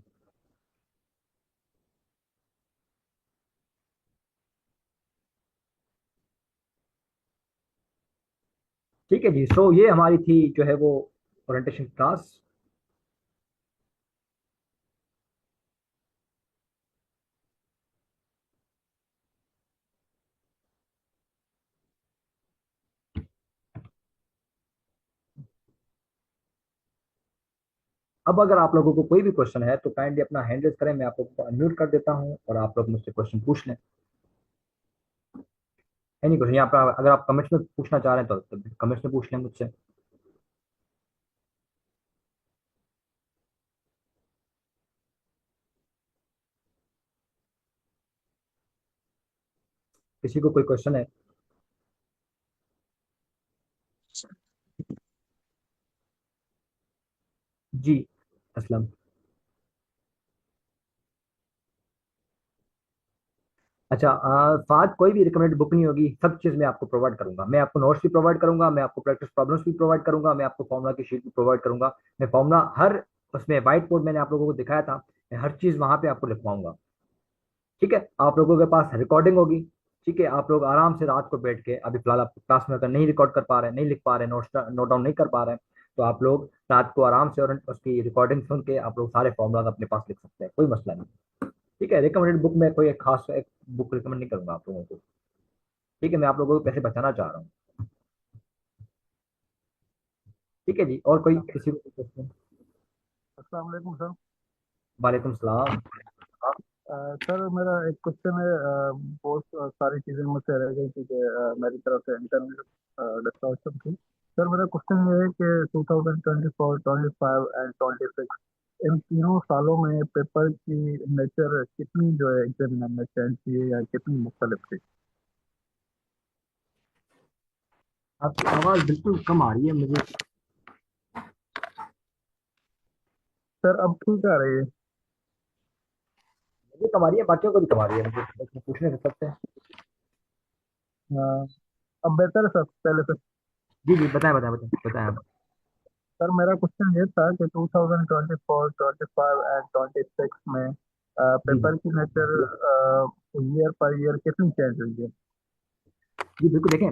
ठीक है जी, सो ये हमारी थी जो है वो ओरिएंटेशन क्लास। अब अगर आप लोगों को कोई भी क्वेश्चन है तो काइंडली अपना हैंड रेज करें, मैं आप लोगों को अनम्यूट कर देता हूँ और आप लोग मुझसे क्वेश्चन पूछ लें। एनी क्वेश्चन यहाँ पर, अगर आप कमेंट्स में पूछना चाह रहे हैं तो कमेंट्स में पूछ लें मुझसे। किसी को कोई क्वेश्चन है? जी, असलम। अच्छा फाद कोई भी रिकमेंडेड बुक नहीं होगी, सब चीज़ मैं आपको प्रोवाइड करूंगा। मैं आपको नोट्स भी प्रोवाइड करूंगा, मैं आपको प्रैक्टिस प्रॉब्लम्स भी प्रोवाइड करूंगा, मैं आपको फॉर्मुला की शीट भी प्रोवाइड करूंगा। मैं फॉर्मुला हर उसमें व्हाइट बोर्ड मैंने आप लोगों को दिखाया था, मैं हर चीज़ वहां पे आपको लिखवाऊंगा। ठीक है, आप लोगों के पास रिकॉर्डिंग होगी। ठीक है, आप लोग आराम से रात को बैठ के, अभी फिलहाल आप क्लास में अगर नहीं रिकॉर्ड कर पा रहे हैं, नहीं लिख पा रहे हैं, नोट डाउन नहीं कर पा रहे हैं, तो आप लोग रात को आराम से और उसकी रिकॉर्डिंग सुन के आप लोग सारे फॉर्मूलाज अपने पास लिख सकते हैं, कोई मसला नहीं। ठीक है, रिकमेंडेड बुक में कोई एक खास एक बुक रिकमेंड नहीं करूंगा आप लोगों को। ठीक है, मैं आप लोगों को पैसे बचाना चाह रहा हूँ। ठीक है जी, और कोई किसी को क्वेश्चन? अस्सलाम वालेकुम सर। वालेकुम सलाम। सर मेरा एक क्वेश्चन है। बहुत सारी चीज़ें मुझसे रह गई थी कि मेरी तरफ से इंटरनेट डिस्ट्रक्शन थी। सर मेरा क्वेश्चन ये है कि 2024, 25 एंड 26, इन तीनों सालों में पेपर की नेचर कितनी जो है एग्जामिनर ने चेंज की है या कितनी मुख्तलिफ थी? आपकी आवाज़ बिल्कुल कम आ रही है मुझे। सर अब ठीक आ रही है? मुझे कम आ रही है, बाकियों को भी कम आ रही है, मुझे बस पूछने से सकते हैं। अ, अब बेहतर है सर पहले से? जी जी, बताएं बताएं बताएं बताएं आप। सर मेरा क्वेश्चन ये था कि 2024, 25 एंड 26 में जी जी पेपर की नेचर ईयर पर ईयर कितनी चेंज हुई है? जी, बिल्कुल देखें।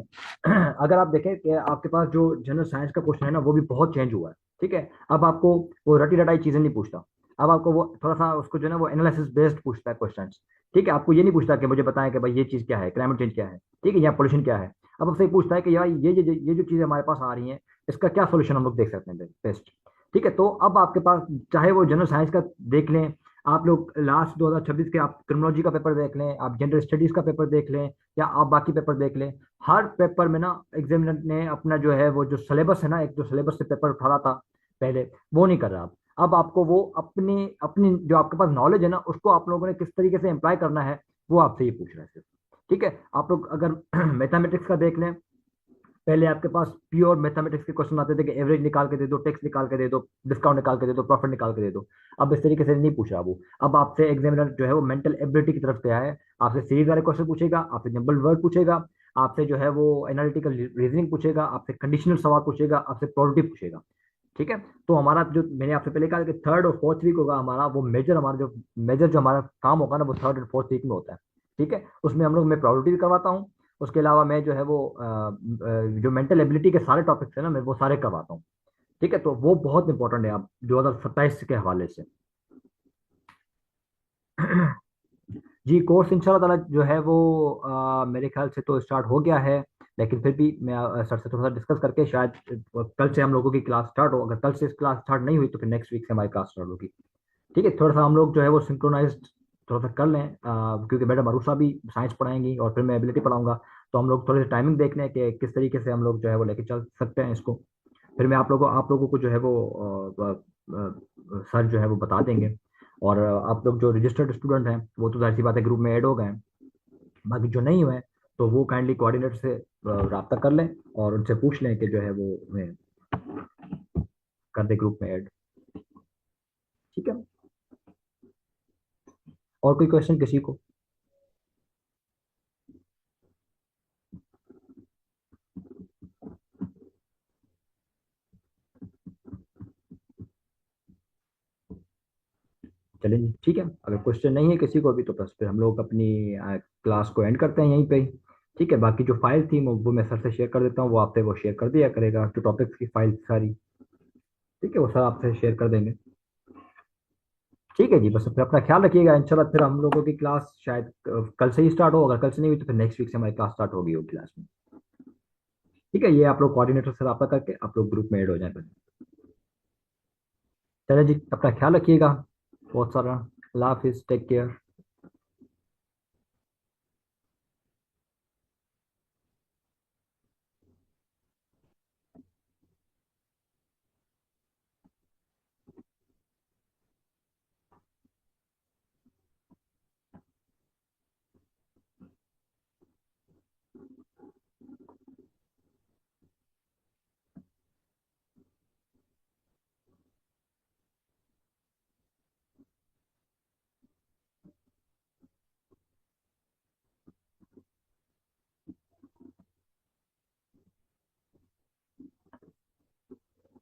अगर आप देखें कि आपके पास जो जनरल साइंस का क्वेश्चन है ना, वो भी बहुत चेंज हुआ है। ठीक है, अब आपको वो रटी रटाई चीजें नहीं पूछता। अब आपको वो थोड़ा सा उसको जो है ना, वो एनालिसिस बेस्ड पूछता है क्वेश्चन। ठीक है, आपको ये नहीं पूछता कि मुझे बताएं कि भाई ये चीज क्या है, क्लाइमेट चेंज क्या है, ठीक है, या पोल्यूशन क्या है। अब आपसे पूछता है कि यार ये जो चीजें हमारे पास आ रही हैं, इसका क्या सोल्यूशन हम लोग देख सकते हैं बेस्ट। ठीक है, तो अब आपके पास चाहे वो जनरल साइंस का देख लें, आप लोग लास्ट 2026 के आप क्रिमिनोलॉजी का पेपर देख लें, आप जनरल स्टडीज का पेपर देख लें, या आप बाकी पेपर देख लें, हर पेपर में ना एग्जामिनर ने अपना जो है वो जो सिलेबस है ना, एक जो सिलेबस से पेपर उठा रहा था पहले, वो नहीं कर रहा। अब आपको वो अपनी अपनी जो आपके पास नॉलेज है ना, उसको आप लोगों ने किस तरीके से अप्लाई करना है, वो आपसे ये पूछ रहा है सिर्फ। ठीक है, आप लोग अगर मैथमेटिक्स का देख लें, पहले आपके पास प्योर मैथमेटिक्स के क्वेश्चन आते थे कि एवरेज निकाल के दे दो, टैक्स निकाल के दे दो, डिस्काउंट निकाल के दे दो, प्रॉफिट निकाल के दे दो। अब इस तरीके से नहीं पूछ रहा वो। अब आपसे एग्जामिनर जो है वो मेंटल एबिलिटी की तरफ से आया है, आपसे सीरीज वाले क्वेश्चन पूछेगा, आपसे जंबल वर्ड पूछेगा, आपसे जो है वो एनालिटिकल रीजनिंग पूछेगा, आपसे कंडीशनल सवाल पूछेगा, आपसे प्रोबेबिलिटी पूछेगा। ठीक है, तो हमारा जो मैंने आपसे पहले कहा कि थर्ड और फोर्थ वीक होगा हमारा, वो मेजर हमारा जो मेजर जो हमारा काम होगा ना, वो थर्ड और फोर्थ वीक में होता है। ठीक है, उसमें हम लोग मैं प्रोबेबिलिटी करवाता हूँ। उसके अलावा मैं जो है वो जो मेंटल एबिलिटी के सारे टॉपिक्स है ना, मैं वो सारे करवाता हूँ। ठीक है, तो वो बहुत इंपॉर्टेंट है आप 2027 के हवाले से। जी, कोर्स इंशाल्लाह ताला जो है वो मेरे ख्याल से तो स्टार्ट हो गया है, लेकिन फिर भी मैं सर से थोड़ा सा डिस्कस करके शायद कल से हम लोगों की क्लास स्टार्ट हो। अगर कल से क्लास स्टार्ट नहीं हुई तो फिर नेक्स्ट वीक से हमारी क्लास स्टार्ट होगी। ठीक है, थोड़ा सा हम लोग जो है वो सिंक्रोनाइज्ड थोड़ा सा कर लें, क्योंकि मैडम अरूषा भी साइंस पढ़ाएंगी और फिर मैं एबिलिटी पढ़ाऊंगा। तो हम लोग थोड़ी सी टाइमिंग देख लें कि किस तरीके से हम लोग जो है वो लेके चल सकते हैं इसको। फिर मैं आप लोगों को जो है वो सर जो है वो बता देंगे। और आप लोग जो रजिस्टर्ड स्टूडेंट हैं वो तो जाहिर सी बात है ग्रुप में ऐड हो गए हैं। बाकी जो नहीं हुए तो वो काइंडली कोऑर्डिनेटर से रब्ता कर लें और उनसे पूछ लें कि जो है वो हमें कर दे ग्रुप में ऐड। ठीक है, और कोई क्वेश्चन किसी को? चलें जी, ठीक है, अगर क्वेश्चन नहीं है किसी को भी तो बस फिर हम लोग अपनी क्लास को एंड करते हैं यहीं पे ही। ठीक है, बाकी जो फाइल थी वो मैं सर से शेयर कर देता हूँ, वो आपसे वो शेयर कर दिया करेगा, जो टॉपिक्स की फाइल सारी। ठीक है, वो सर आपसे शेयर कर देंगे। ठीक है जी, बस फिर अपना ख्याल रखिएगा। इंशाल्लाह फिर हम लोगों की क्लास शायद कल से ही स्टार्ट हो, अगर कल से नहीं हुई तो फिर नेक्स्ट वीक से हमारी क्लास स्टार्ट होगी वो क्लास में। ठीक है, ये आप लोग कोऑर्डिनेटर से रब्ता करके आप लोग ग्रुप में ऐड हो जाए। चलिए जी, अपना ख्याल रखिएगा बहुत सारा। अल्लाह हाफिज, टेक केयर।